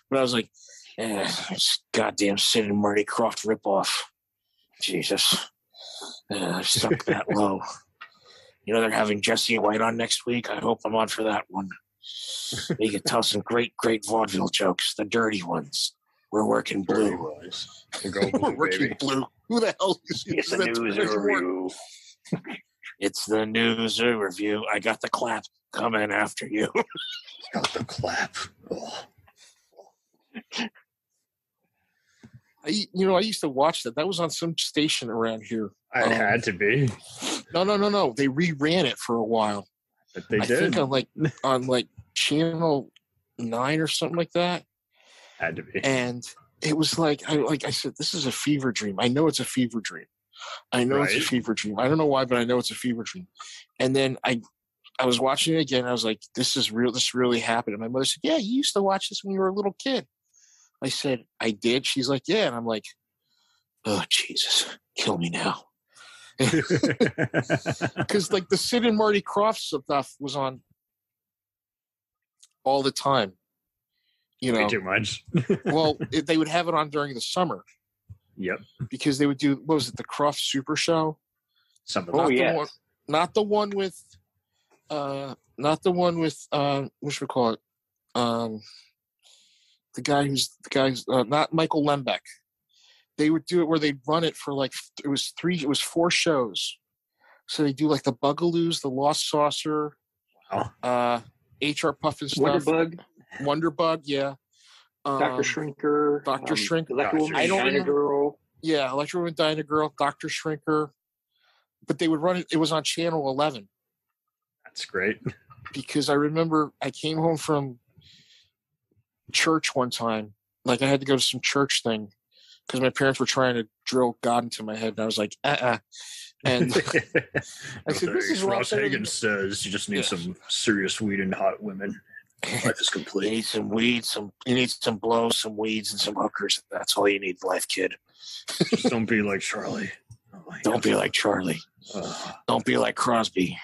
But I was like, goddamn Sid and Marty Krofft ripoff. Jesus. Suck that low. You know, they're having Jesse White on next week. I hope I'm on for that one. He can tell some great vaudeville jokes, the dirty ones. We're working blue. We're working blue. Who the hell is it's the Newzoo review? It's the Newzoo review. I got the clap coming after you. Got the clap. Oh. I used to watch that. That was on some station around here. It had to be. No. They reran it for a while. But they did. I think on Channel 9 or something like that. Had to be. And it was like I said, this is a fever dream. I know it's a fever dream. It's a fever dream. I don't know why, but I know it's a fever dream. And then I was watching it again. I was like, this is real. This really happened. And my mother said, yeah, you used to watch this when you were a little kid. I said, I did. She's like, yeah. And I'm like, oh, Jesus, kill me now. Because the Sid and Marty Krofft stuff was on all the time. Way too much. Well, they would have it on during the summer. Yep. Because they would do, what was it, the Krofft Super Show? Not the one with whatchamacallit? The guy who's not Michael Lembeck. They would do it where they'd run it for it was 4 shows. So they do the Bugaloos, the Lost Saucer, HR Puffin stuff. Wonderbug, yeah. Dr. Shrinker. Electro Woman Girl. Yeah, Electro Woman Dinah Girl, Dr. Shrinker. But they would run it. It was on Channel 11. That's great. Because I remember I came home from church one time. I had to go to some church thing because my parents were trying to drill God into my head. And I was like, And I said, this is Ross Hagen says you just need some serious weed and hot women. Life is complete. You need some weed, you need some blow, some weeds, and some hookers. That's all you need in life, kid. Just don't be like Charlie. Don't be like Charlie. Don't be like Crosby.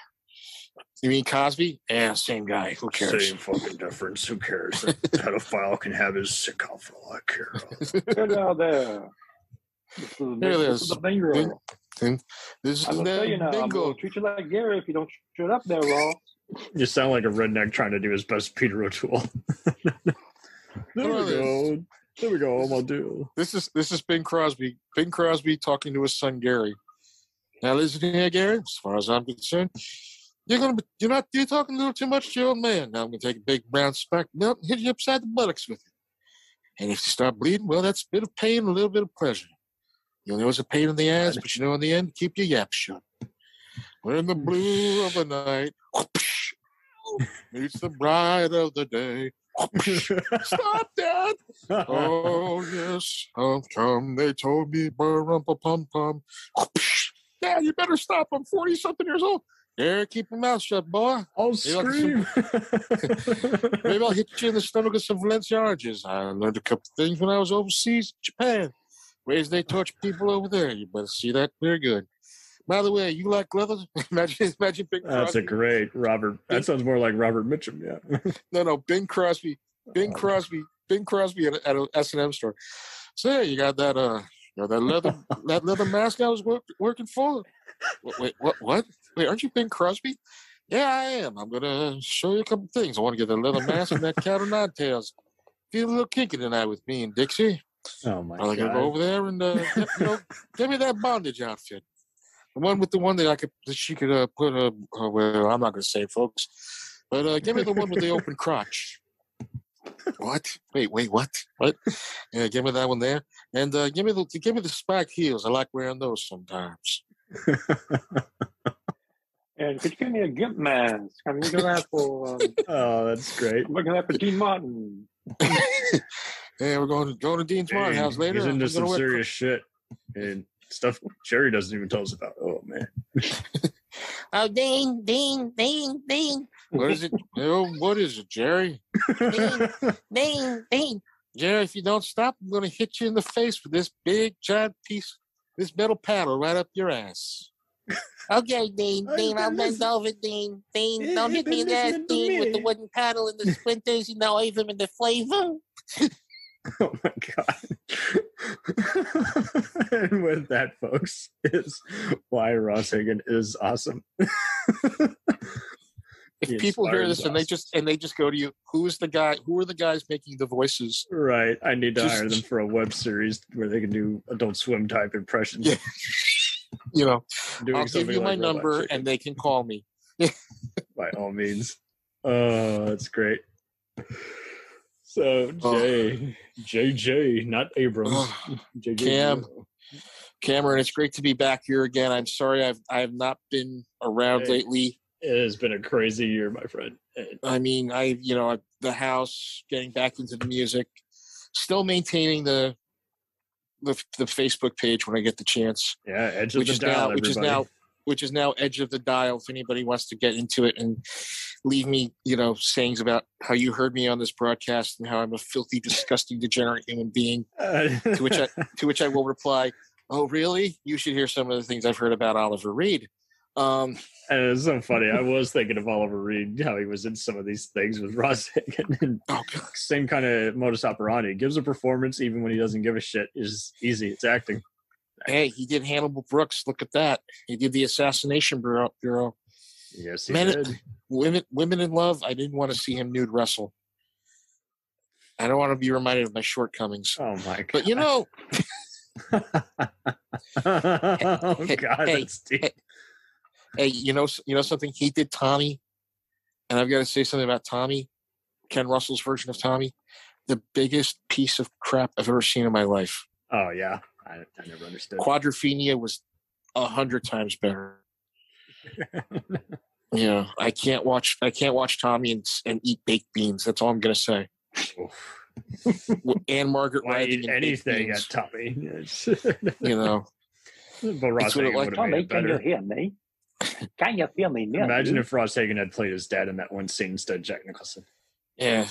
You mean Cosby? Yeah, same guy. Who cares? Same fucking difference. Who cares? That pedophile can have his sick off for all I care of. Get out there. This is the bingo. This is I'm going to tell you now. I'm going to treat you like Gary if you don't shut up there, Ross. You sound like a redneck trying to do his best Peter O'Toole. There we go. I'm gonna do. This is Bing Crosby. Bing Crosby talking to his son Gary. Now listen here, Gary. As far as I'm concerned, you're talking a little too much to your old man. Now I'm gonna take a big brown smack belt and hit you upside the buttocks with it. And if you start bleeding, well, that's a bit of pain, a little bit of pleasure. You know it's a pain in the ass, but in the end, keep your yap shut. When the blue of the night meets the bright of the day. Stop that! Oh yes, come. They told me, pum. Yeah, you better stop. I'm 40-something years old. There, keep your mouth shut, boy. I'll scream. Maybe I'll hit you in the stomach with some Valencia oranges. I learned a couple things when I was overseas in Japan. Ways they torture people over there. You better see that. Very good. By the way, you like leather? Imagine Bing Crosby. That's a great Robert. That sounds more like Robert Mitchum, yeah. No, Bing Crosby. Bing Crosby at an S&M store. So you got that that leather mask I was working for? Wait, what? Wait, aren't you Bing Crosby? Yeah, I am. I'm gonna show you a couple things. I want to get that leather mask and that cat o' nine tails. Feel a little kinky tonight with me and Dixie. Oh my I'm god! gonna go over there and give me that bondage outfit, the one that she could put a. Well, I'm not gonna say it, folks, but give me the one with the open crotch. What? Wait, what? What? Yeah, give me that one there, and give me the spike heels. I like wearing those sometimes. And could you give me a gimp mask? I'm looking at that for. Oh, that's great. I'm looking at that for Dean Martin. Hey, we're going to Dean's Martin house later. He's into some serious shit and stuff Sherry doesn't even tell us about. Oh man. Oh, Dean. What is it? What is it, Jerry? Dean. Jerry, if you don't stop, I'm going to hit you in the face with this big, giant piece, this metal paddle right up your ass. Okay, Dean, I'll bend over, Dean. Don't hit me in the ass, Dean, with the wooden paddle and the splinters, even with the flavor. Oh my god. And with that, folks, is why Ross Hagen is awesome. If people hear this and they just go to you, who are the guys making the voices? Right. I need to hire them for a web series where they can do Adult Swim type impressions. Yeah. I'll give you my number and they can call me. By all means. Oh, that's great. So JJ, not Abrams. JJ Cameron, it's great to be back here again. I'm sorry I have not been around lately. It has been a crazy year, my friend. I mean, the house, getting back into the music, still maintaining the Facebook page when I get the chance. Yeah, Edge of the Dial, which is now Edge of the Dial. If anybody wants to get into it and leave me, sayings about how you heard me on this broadcast and how I'm a filthy, disgusting, degenerate human being, to which I will reply, "Oh, really? You should hear some of the things I've heard about Oliver Reed." And it's so funny. I was thinking of Oliver Reed, how he was in some of these things with Ross Hagen. And same kind of modus operandi. He gives a performance even when he doesn't give a shit. It's easy. It's acting. Hey, he did Hannibal Brooks. Look at that. He did the Assassination Bureau. Yes, he did. Women in Love. I didn't want to see him nude wrestle. I don't want to be reminded of my shortcomings. Oh my god! But oh god, that's deep. Hey, you know something? He did Tommy, and I've got to say something about Tommy, Ken Russell's version of Tommy, the biggest piece of crap I've ever seen in my life. Oh yeah, I never understood. Quadrophenia was 100 times better. I can't watch Tommy and eat baked beans. That's all I'm gonna say. And Margaret Riding anything at Tommy. But Ross Hagen would have made it better. Can you hear me? Can you feel me now? Imagine if Ross Hagen had played his dad in that one scene instead of Jack Nicholson. Yeah,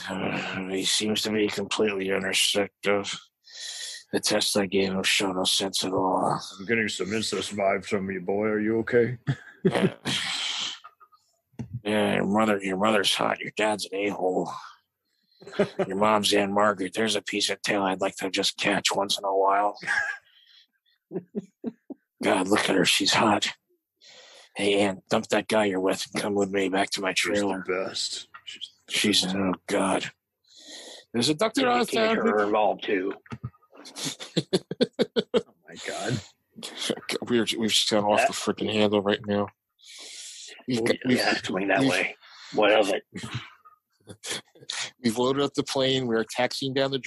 he seems to be completely unrestricted. The test I gave him showed no sense at all. I'm getting some incest vibes from you, boy. Are you okay? Yeah, your mother's hot. Your dad's an a-hole. Your mom's Anne Margaret. There's a piece of tail I'd like to just catch once in a while. God, look at her. She's hot. Hey, Ann, dump that guy you're with and come with me back to my trailer. She's the best. She's oh, God. There's a Dr. Oz down. Her involved, too. Oh, my God. We've just gone off the freaking handle right now. We've swing that way. What of it? We've loaded up the plane. We are taxiing down the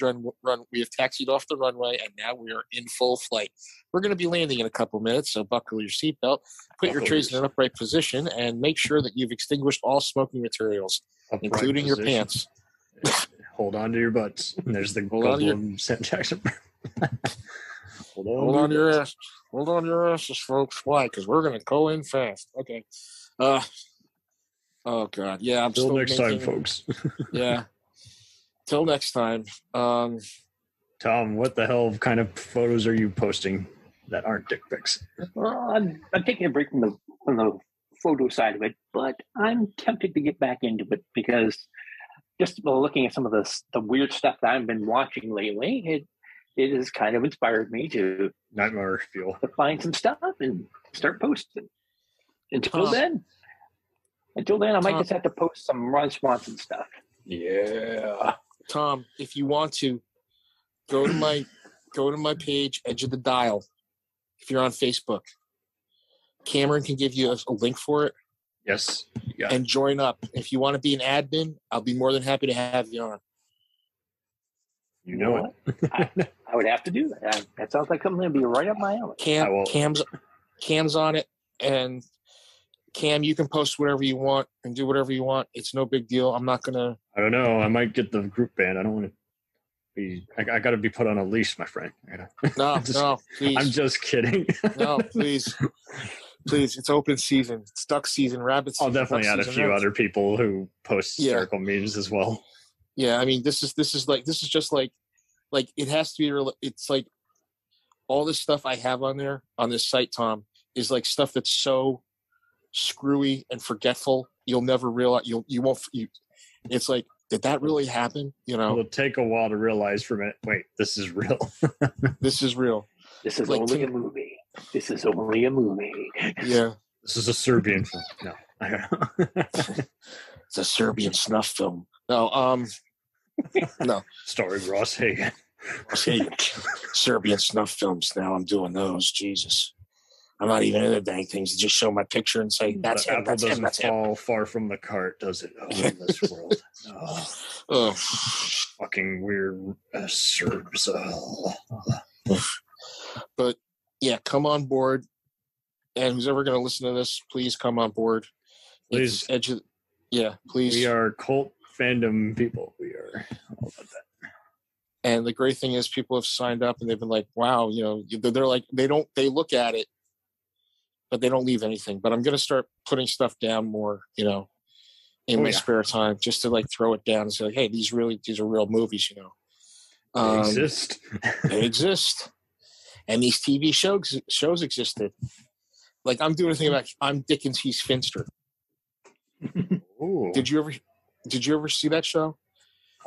run. We have taxied off the runway, and now we are in full flight. We're going to be landing in a couple minutes, so buckle your seatbelt, put your trays in an upright position, and make sure that you've extinguished all smoking materials, including your pants. Hold on to your butts. And there's the Goldblum Sam Jackson. Hold on to your ass. Hold on to your asses, folks. Why? Because we're going to go in fast. Okay. Oh, God. Yeah, I'm Till still next time, folks. Yeah. Till next time. Tom, what the hell kind of photos are you posting that aren't dick pics? Well, I'm taking a break from the photo side of it, but I'm tempted to get back into it because just looking at some of the weird stuff that I've been watching lately, it has kind of inspired me to nightmare fuel to find some stuff and start posting. Until then, I might just have to post some Ron Swanson stuff. Yeah. Tom, if you want to, go to go to my page, Edge of the Dial. If you're on Facebook, Cameron can give you a link for it. Yes. Yeah. And join up. If you want to be an admin, I'll be more than happy to have you on. You know it. I would have to do that. That sounds like something that'd be right up my alley. Cam's on it, and Cam, you can post whatever you want and do whatever you want. It's no big deal. I'm not gonna. I don't know. I might get the group banned. I don't want to be. I got to be put on a leash, my friend. No, please. I'm just kidding. No, please. Please, it's open season. It's duck season, rabbit season. I'll definitely add a few other people who post hysterical memes as well. Yeah, I mean, this is just like it has to be. It's like all this stuff I have on there on this site, Tom, is like stuff that's so screwy and forgetful. You'll never realize. You won't. It's like, did that really happen? You know, it'll take a while to realize for a minute. Wait, this is real. This is real. This is like only a movie. This is only a movie. Yeah. This is a Serbian film. No, I don't know. It's a Serbian snuff film. No, no. Starring Ross Hagen. Serbian snuff films. Now I'm doing those. Jesus. I'm not even into dang things. You just show my picture and say, that's him, that's him, that's him. Fall far from the cart, does it? Oh, in this world. Oh. Fucking weird Serbs. But yeah, come on board. And who's ever going to listen to this, please come on board. Please. Please. We are cult fandom people. We are all about that. And the great thing is people have signed up and they've been like, wow, you know, they're like, they look at it, but they don't leave anything. But I'm going to start putting stuff down more, you know, in my spare time, just to like throw it down and say, like, hey, these are real movies, you know. They exist. They exist. And these TV shows existed. Like I'm doing a thing about I'm Dickens, he's Finster. Ooh. Did you ever see that show?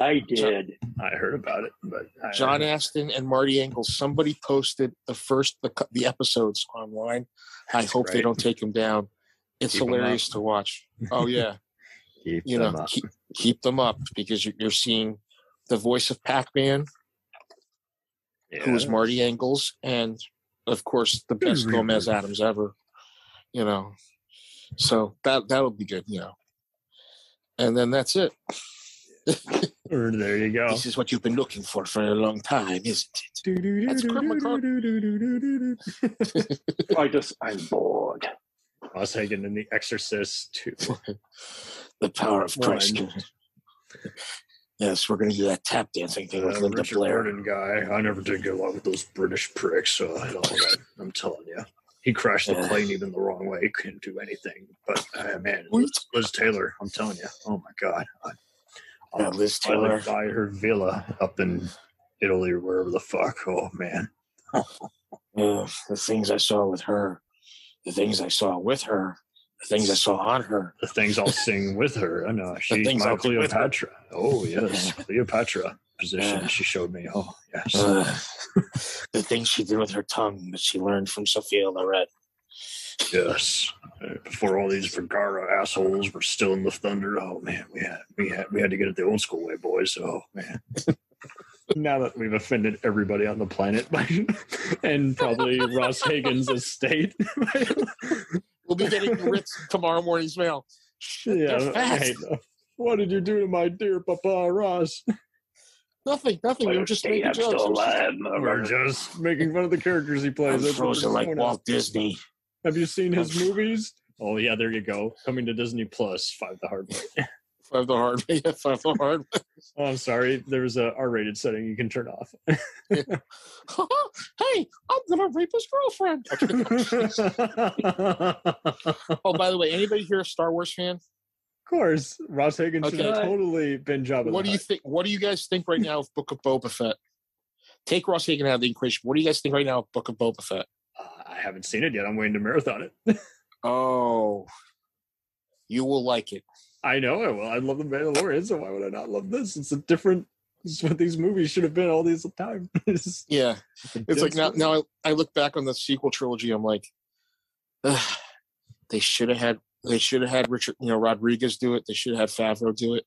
I did. I heard about it, but John Astin and Marty Engel. Somebody posted the episodes online. I hope they don't take them down. It's hilarious to watch. Oh yeah, keep them up because you're seeing the voice of Pac-Man, who is Marty Engels, and of course the best Gomez Adams ever. You know, so that'll be good. You know, and then that's it. There you go. This is what you've been looking for a long time, isn't it? That's I'm bored. Ross Hagen in The Exorcist 2. The power of Christ. Yes, we're going to do that tap dancing thing with Linda Richard Blair. Vernon guy. I never did get along with those British pricks, so I don't know. I'm telling you. He crashed the plane even the wrong way. He couldn't do anything. But, man, Liz Taylor, I'm telling you. Oh, my God. Liz Taylor. Buy her villa up in Italy or wherever the fuck. Oh, man. The things I saw with her. The things I saw with her. The things I saw on her. The things I'll sing with her. I know. She's my Cleopatra. Oh, yes. Cleopatra position she showed me. Oh, yes. The things she did with her tongue that she learned from Sophia Loren. Yes. Before all these Vergara assholes were still in the thunder. Oh, man. We had to get it the old school way, boys. Oh, man. Now that we've offended everybody on the planet and probably Ross Hagen's estate. We'll be getting Ritz tomorrow morning's mail. Yeah, hey, what did you do to my dear Papa Ross? Nothing. We were just making jokes. We're just making fun of the characters he plays. I'm frozen like Walt Disney. Have you seen his movies? Oh, yeah, there you go. Coming to Disney Plus, 5 the Hard Way. 5 the Hard Way. Yeah, 5 the Hard Way. Oh, I'm sorry. There's a R-rated setting you can turn off. Hey, I'm going to rape his girlfriend. Oh, by the way, anybody here a Star Wars fan? Of course. Ross Hagen should have totally been Jabba. What do you think? What do you guys think right now of Book of Boba Fett? Take Ross Hagen out of the equation. What do you guys think right now of Book of Boba Fett? I haven't seen it yet. I'm waiting to marathon it. Oh, you will like it. I know I will. I love The Mandalorian, so why would I not love this? It's what these movies should have been all these time. It's like now I look back on the sequel trilogy. I'm like, they should have had Richard, Rodriguez do it. They should have had Favreau do it.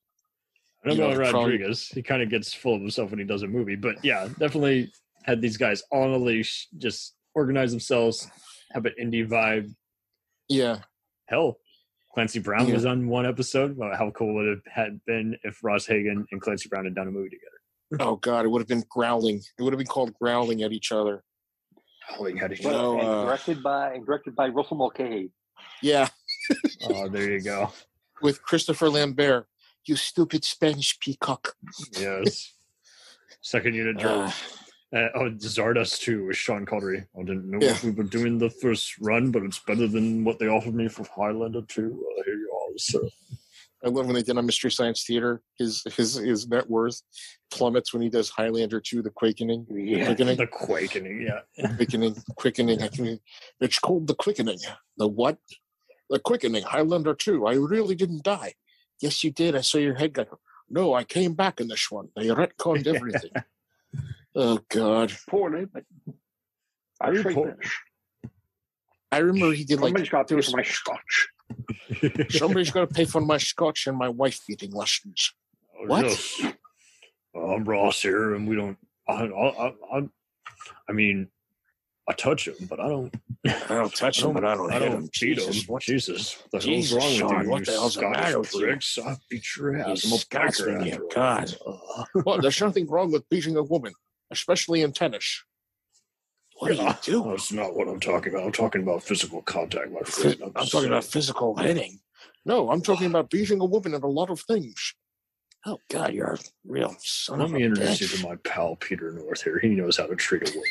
I don't know Rodriguez. He kind of gets full of himself when he does a movie, but yeah, definitely had these guys on a leash, just organize themselves, have an indie vibe. Yeah. Hell, Clancy Brown was on one episode. Well, how cool would it have been if Ross Hagen and Clancy Brown had done a movie together? Oh God, it would have been growling. It would have been called growling at each other. Howling at each Well, other. and directed by Russell Mulcahy. Yeah. Oh, there you go. With Christopher Lambert. You stupid Spanish peacock. Yes. Second unit George. Zardos too with Sean Connery. I didn't know what we were doing the first run, but it's better than what they offered me for Highlander 2. Here you are, sir. I love when they did on Mystery Science Theater. His net worth plummets when he does Highlander 2, The Quakening. Yeah, The Quakening, yeah. Quickening. It's called The Quickening. The what? The Quickening. Highlander 2. I really didn't die. Yes, you did. I saw your head go. No, I came back in this one. They retconned everything. Oh, God. Poorly, but I finish. I remember he did Somebody's got to pay for my scotch. Somebody's got to pay for my scotch and my wife beating lessons. What? Yes. I'm Ross here, and we don't. I mean, I touch him, but I don't. I don't touch him, but I don't hit him. Beat him. Jesus, what the hell's wrong with Sean, you? what the hell's the matter with you? I beat your ass. I'm a Scotsman, biker you after all. God. Well, there's nothing wrong with beating a woman, especially in tennis. What do you do? That's not what I'm talking about. I'm talking about physical contact, my friend. I'm talking about physical hitting. No, I'm talking about beating a woman in a lot of things. Oh, God, you're a real son Let of me a introduce bitch. you to my pal Peter North here. He knows how to treat a woman.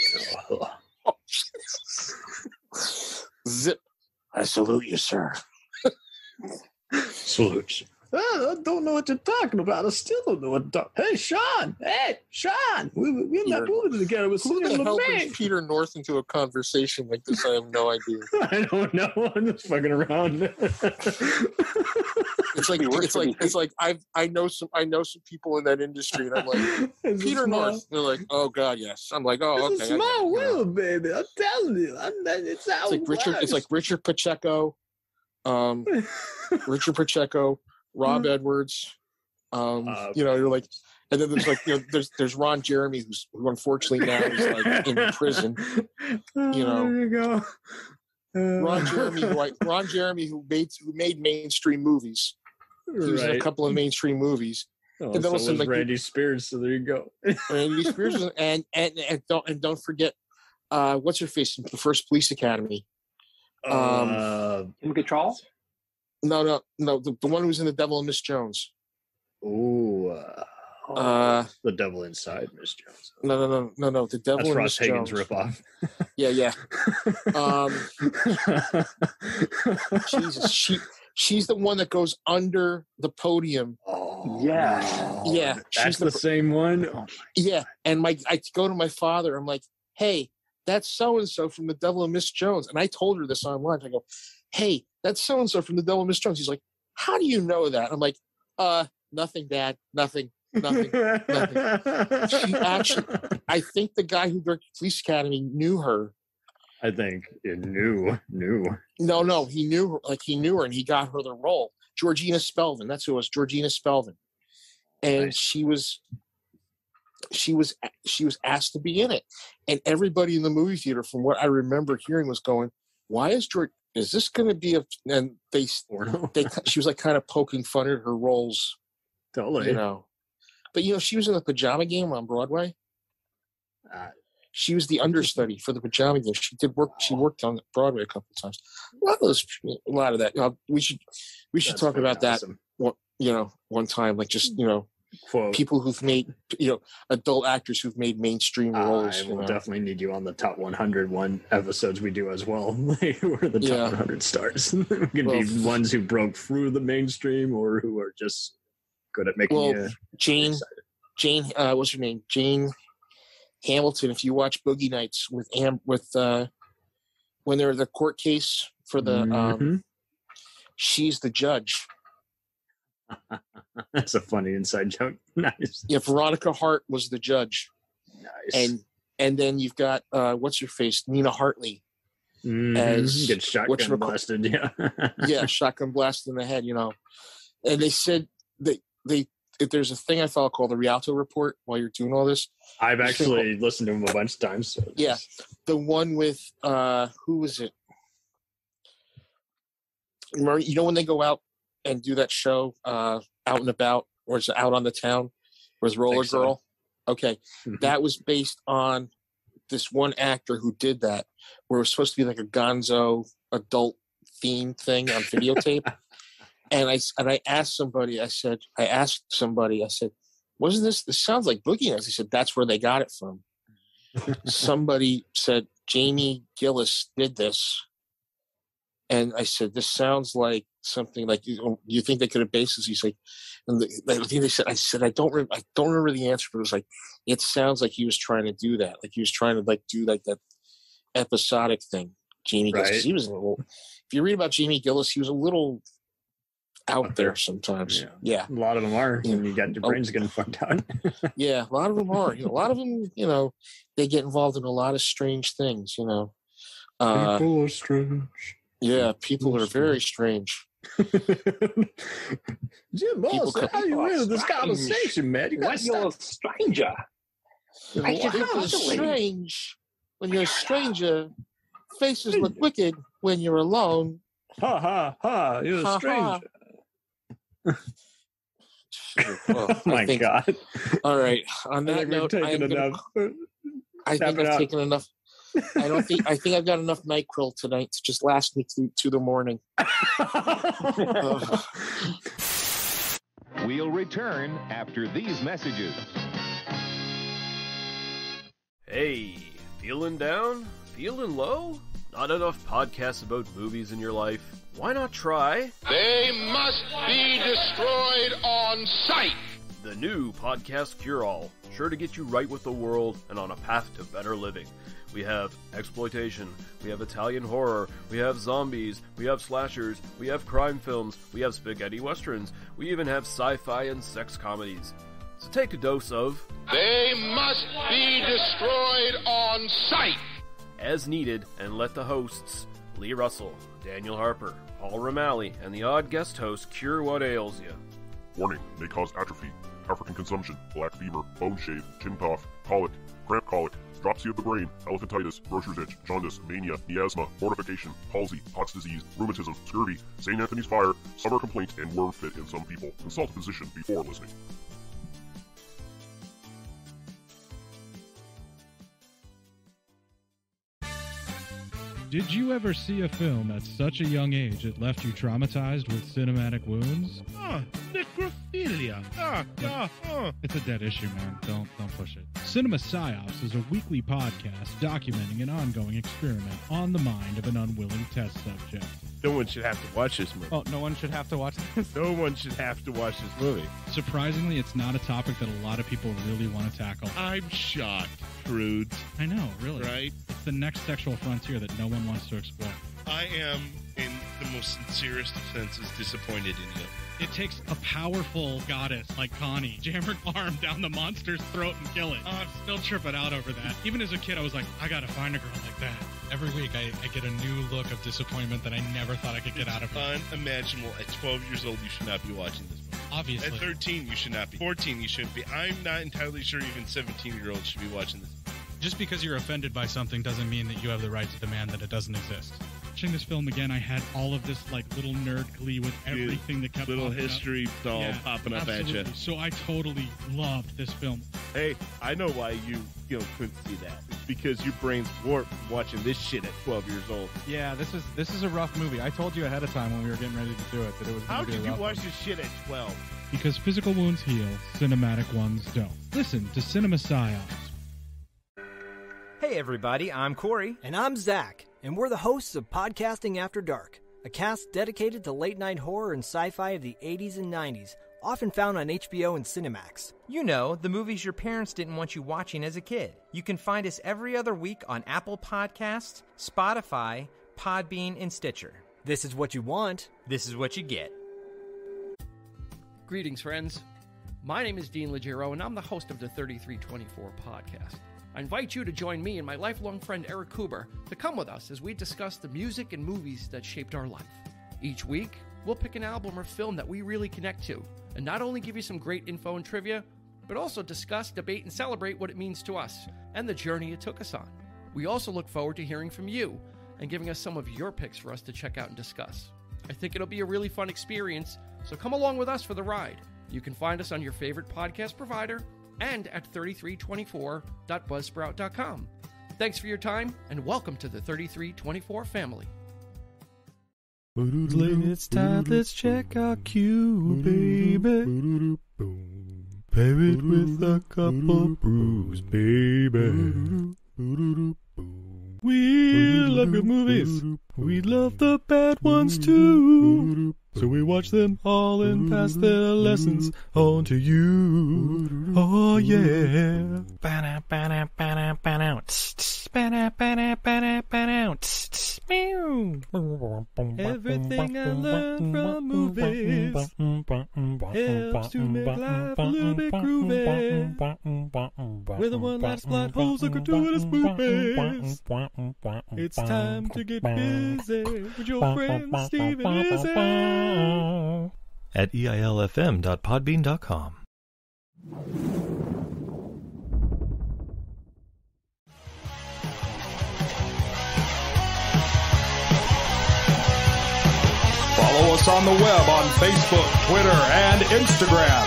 Zip. I salute you, sir. Salutes. I don't know what you're talking about. I still don't know what you're talking. Hey, Sean. Hey, Sean. We in that movie together. We're Who singing the hell the brings Peter North into a conversation like this? I have no idea. I don't know. I'm just fucking around. It's like I know some people in that industry, and I'm like It's Peter a small- North. They're like, oh God, yes. I'm like, oh, It's okay. a small I get it, you know. world, baby. I'm telling you. It's how It's like Richard. It's like Richard Pacheco, Richard Pacheco, Rob Edwards. You know, you're like, and then there's like, you know, there's Ron Jeremy, who unfortunately now is like in prison. You know, there you go. Ron Jeremy, who made mainstream movies. He was in a couple of mainstream movies. Oh, and then so also, was like, Randy Spears. So there you go. Randy Spears and don't forget, what's her face from the first Police Academy? Kim Cattrall? No, the one who was in The Devil and Miss Jones. The Devil Inside, Miss Jones. No. The Devil That's and Ross Miss Hagen's Jones. ripoff. Yeah. Jesus, she's the one that goes under the podium. Oh, Yeah. no. Yeah, That's she's the same one. Oh, Yeah, and I go to my father. I'm like, hey, that's so and so from The Devil and Miss Jones, and I told her this online. I go, hey, that's so and so from The Devil and Miss Jones. He's like, how do you know that? I'm like, nothing, Dad, nothing. She actually, I think the guy who directed Police Academy knew her. I think it knew. No, he knew her. Like, he knew her, and he got her the role. Georgina Spelvin. That's who it was. Georgina Spelvin, and Nice. she was asked to be in it, and everybody in the movie theater, from what I remember hearing, was going, "Why is this going to be a?" And she was like kind of poking fun at her roles, Totally. you know. But you know, she was in the Pajama Game on Broadway. She was the understudy for the Pajama Game. She did work. She worked on Broadway a couple of times. A lot of that. We should talk about that. You know, one time, like, just, you know, Quote, people who've made, you know, adult actors who've made mainstream roles. I will definitely need you on the top 100 episodes we do as well. Who are the top 100 stars? We can be ones who broke through the mainstream or who are just good at making you Jane, excited. what's her name? Jane Hamilton. If you watch Boogie Nights when they're the court case for the, she's the judge. That's a funny inside joke. Nice. Yeah, Veronica Hart was the judge. Nice. And then you've got what's her face, Nina Hartley, as get shotgun blasted. Yeah, yeah, shotgun blast in the head. You know, and they said they there's a thing I follow called the Rialto Report while you're doing all this. I've actually listened to him a bunch of times. So yeah, the one with who was it? You know when they go out and do that show out and about, or is it Out on the Town with Roller Girl? So. Okay, that was based on this one actor who did that, where it was supposed to be like a gonzo adult theme thing on videotape. And I asked somebody, I said, wasn't this sounds like Boogie Nights? He said, that's where they got it from. Somebody said, Jamie Gillis did this. And I said, this sounds like something like, you think they could have based this? He's like, and I think they said, I don't remember the answer, but it was like, it sounds like he was trying to do that. Like he was trying to like do like that episodic thing. Jamie Gillis, 'cause he was a little, if you read about Jamie Gillis, he was a little out there sometimes. Yeah. A lot of them are. And you got your brains getting fucked out. Yeah, a lot of them are. A lot of them, they get involved in a lot of strange things, People are strange. Yeah, people are very strange. Jim Moss, how you into this conversation, man? You got you're a stranger. People are strange. When you're a stranger, faces look wicked when you're alone. Ha ha ha! You're a stranger. Well, my God! All right. On that note, I think I've taken enough. I think I've got enough NyQuil tonight to just last me to the morning. We'll return after these messages. Hey, feeling down? Feeling low? Not enough podcasts about movies in your life? Why not try... They must be destroyed on sight! The new Podcast Cure-All, sure to get you right with the world and on a path to better living. We have exploitation, we have Italian horror, we have zombies, we have slashers, we have crime films, we have spaghetti westerns, we even have sci-fi and sex comedies. So take a dose of... They must be destroyed on sight! As needed, and let the hosts, Lee Russell, Daniel Harper, Paul Romali, and the odd guest host cure what ails you. Warning, may cause atrophy, African consumption, black fever, bone shave, chin cough, colic, cramp colic, dropsy of the brain, elephantitis, grocer's itch, jaundice, mania, miasma, mortification, palsy, Pott's disease, rheumatism, scurvy, St. Anthony's fire, summer complaint, and worm fit in some people. Consult a physician before listening. Did you ever see a film at such a young age it left you traumatized with cinematic wounds? Necrophilia. It's a dead issue, man. Don't push it. Cinema Psyops is a weekly podcast documenting an ongoing experiment on the mind of an unwilling test subject. No one should have to watch this movie. Oh, no one should have to watch this? No one should have to watch this movie. Surprisingly, it's not a topic that a lot of people really want to tackle. I'm shocked, prudes. I know, really. Right? It's the next sexual frontier that no one wants to explore. I am, in the most sincerest of senses, disappointed in you. It takes a powerful goddess like Caine, jam her arm down the monster's throat and kill it. Oh, I'm still tripping out over that. Even as a kid, I was like, I gotta find a girl like that. Every week, I get a new look of disappointment that I never thought I could get out of her. Unimaginable. At 12 years old, you should not be watching this movie. Obviously. At 13, you should not be. 14, you shouldn't be. I'm not entirely sure even 17-year-olds should be watching this. Just because you're offended by something doesn't mean that you have the right to demand that it doesn't exist. Watching this film again, I had all of this like little nerd glee with everything that kept little history doll popping up absolutely. at you. So I totally loved this film. Hey, I know why you couldn't see that. It's because your brain's warped from watching this shit at 12 years old. Yeah, this is a rough movie. I told you ahead of time when we were getting ready to do it that it was How going to be a could you rough watch one. this shit at 12? Because physical wounds heal, cinematic ones don't. Listen to Cinema Psyops. Hey everybody, I'm Corey. And I'm Zach, and we're the hosts of Podcasting After Dark, a cast dedicated to late-night horror and sci-fi of the 80s and 90s, often found on HBO and Cinemax. You know, the movies your parents didn't want you watching as a kid. You can find us every other week on Apple Podcasts, Spotify, Podbean, and Stitcher. This is what you want. This is what you get. Greetings, friends. My name is Dean Legiro, and I'm the host of the 3324 podcast. I invite you to join me and my lifelong friend Eric Kuber to come with us as we discuss the music and movies that shaped our life. Each week, we'll pick an album or film that we really connect to, and not only give you some great info and trivia, but also discuss, debate, and celebrate what it means to us and the journey it took us on. We also look forward to hearing from you and giving us some of your picks for us to check out and discuss. I think it'll be a really fun experience, so come along with us for the ride. You can find us on your favorite podcast provider and at 3324.buzzsprout.com. Thanks for your time, and welcome to the 3324 family. It's time, let's check our queue, baby. Pair it with a couple brews, baby. We love good movies. We love the bad ones too. So we watch them all and pass their lessons on to you. Oh yeah. Everything I learned from movies helps to make life a little bit groovy. With a one-liner plot holes and gratuitous movies. It's time to get busy with your friend Steve and Izzy. At eilfm.podbean.com. Follow us on the web on Facebook, Twitter, and Instagram.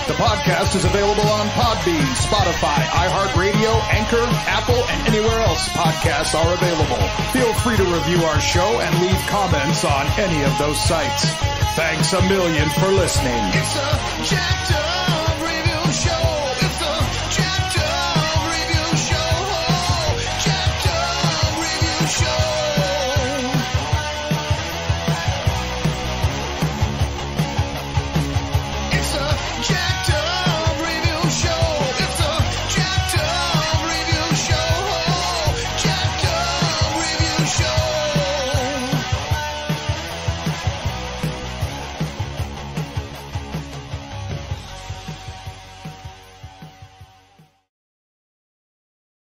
The podcast is available on Podbean, Spotify, iHeartRadio, Anchor, Apple, and anywhere else podcasts are available. Feel free to review our show and leave comments on any of those sites. Thanks a million for listening. It's a Jack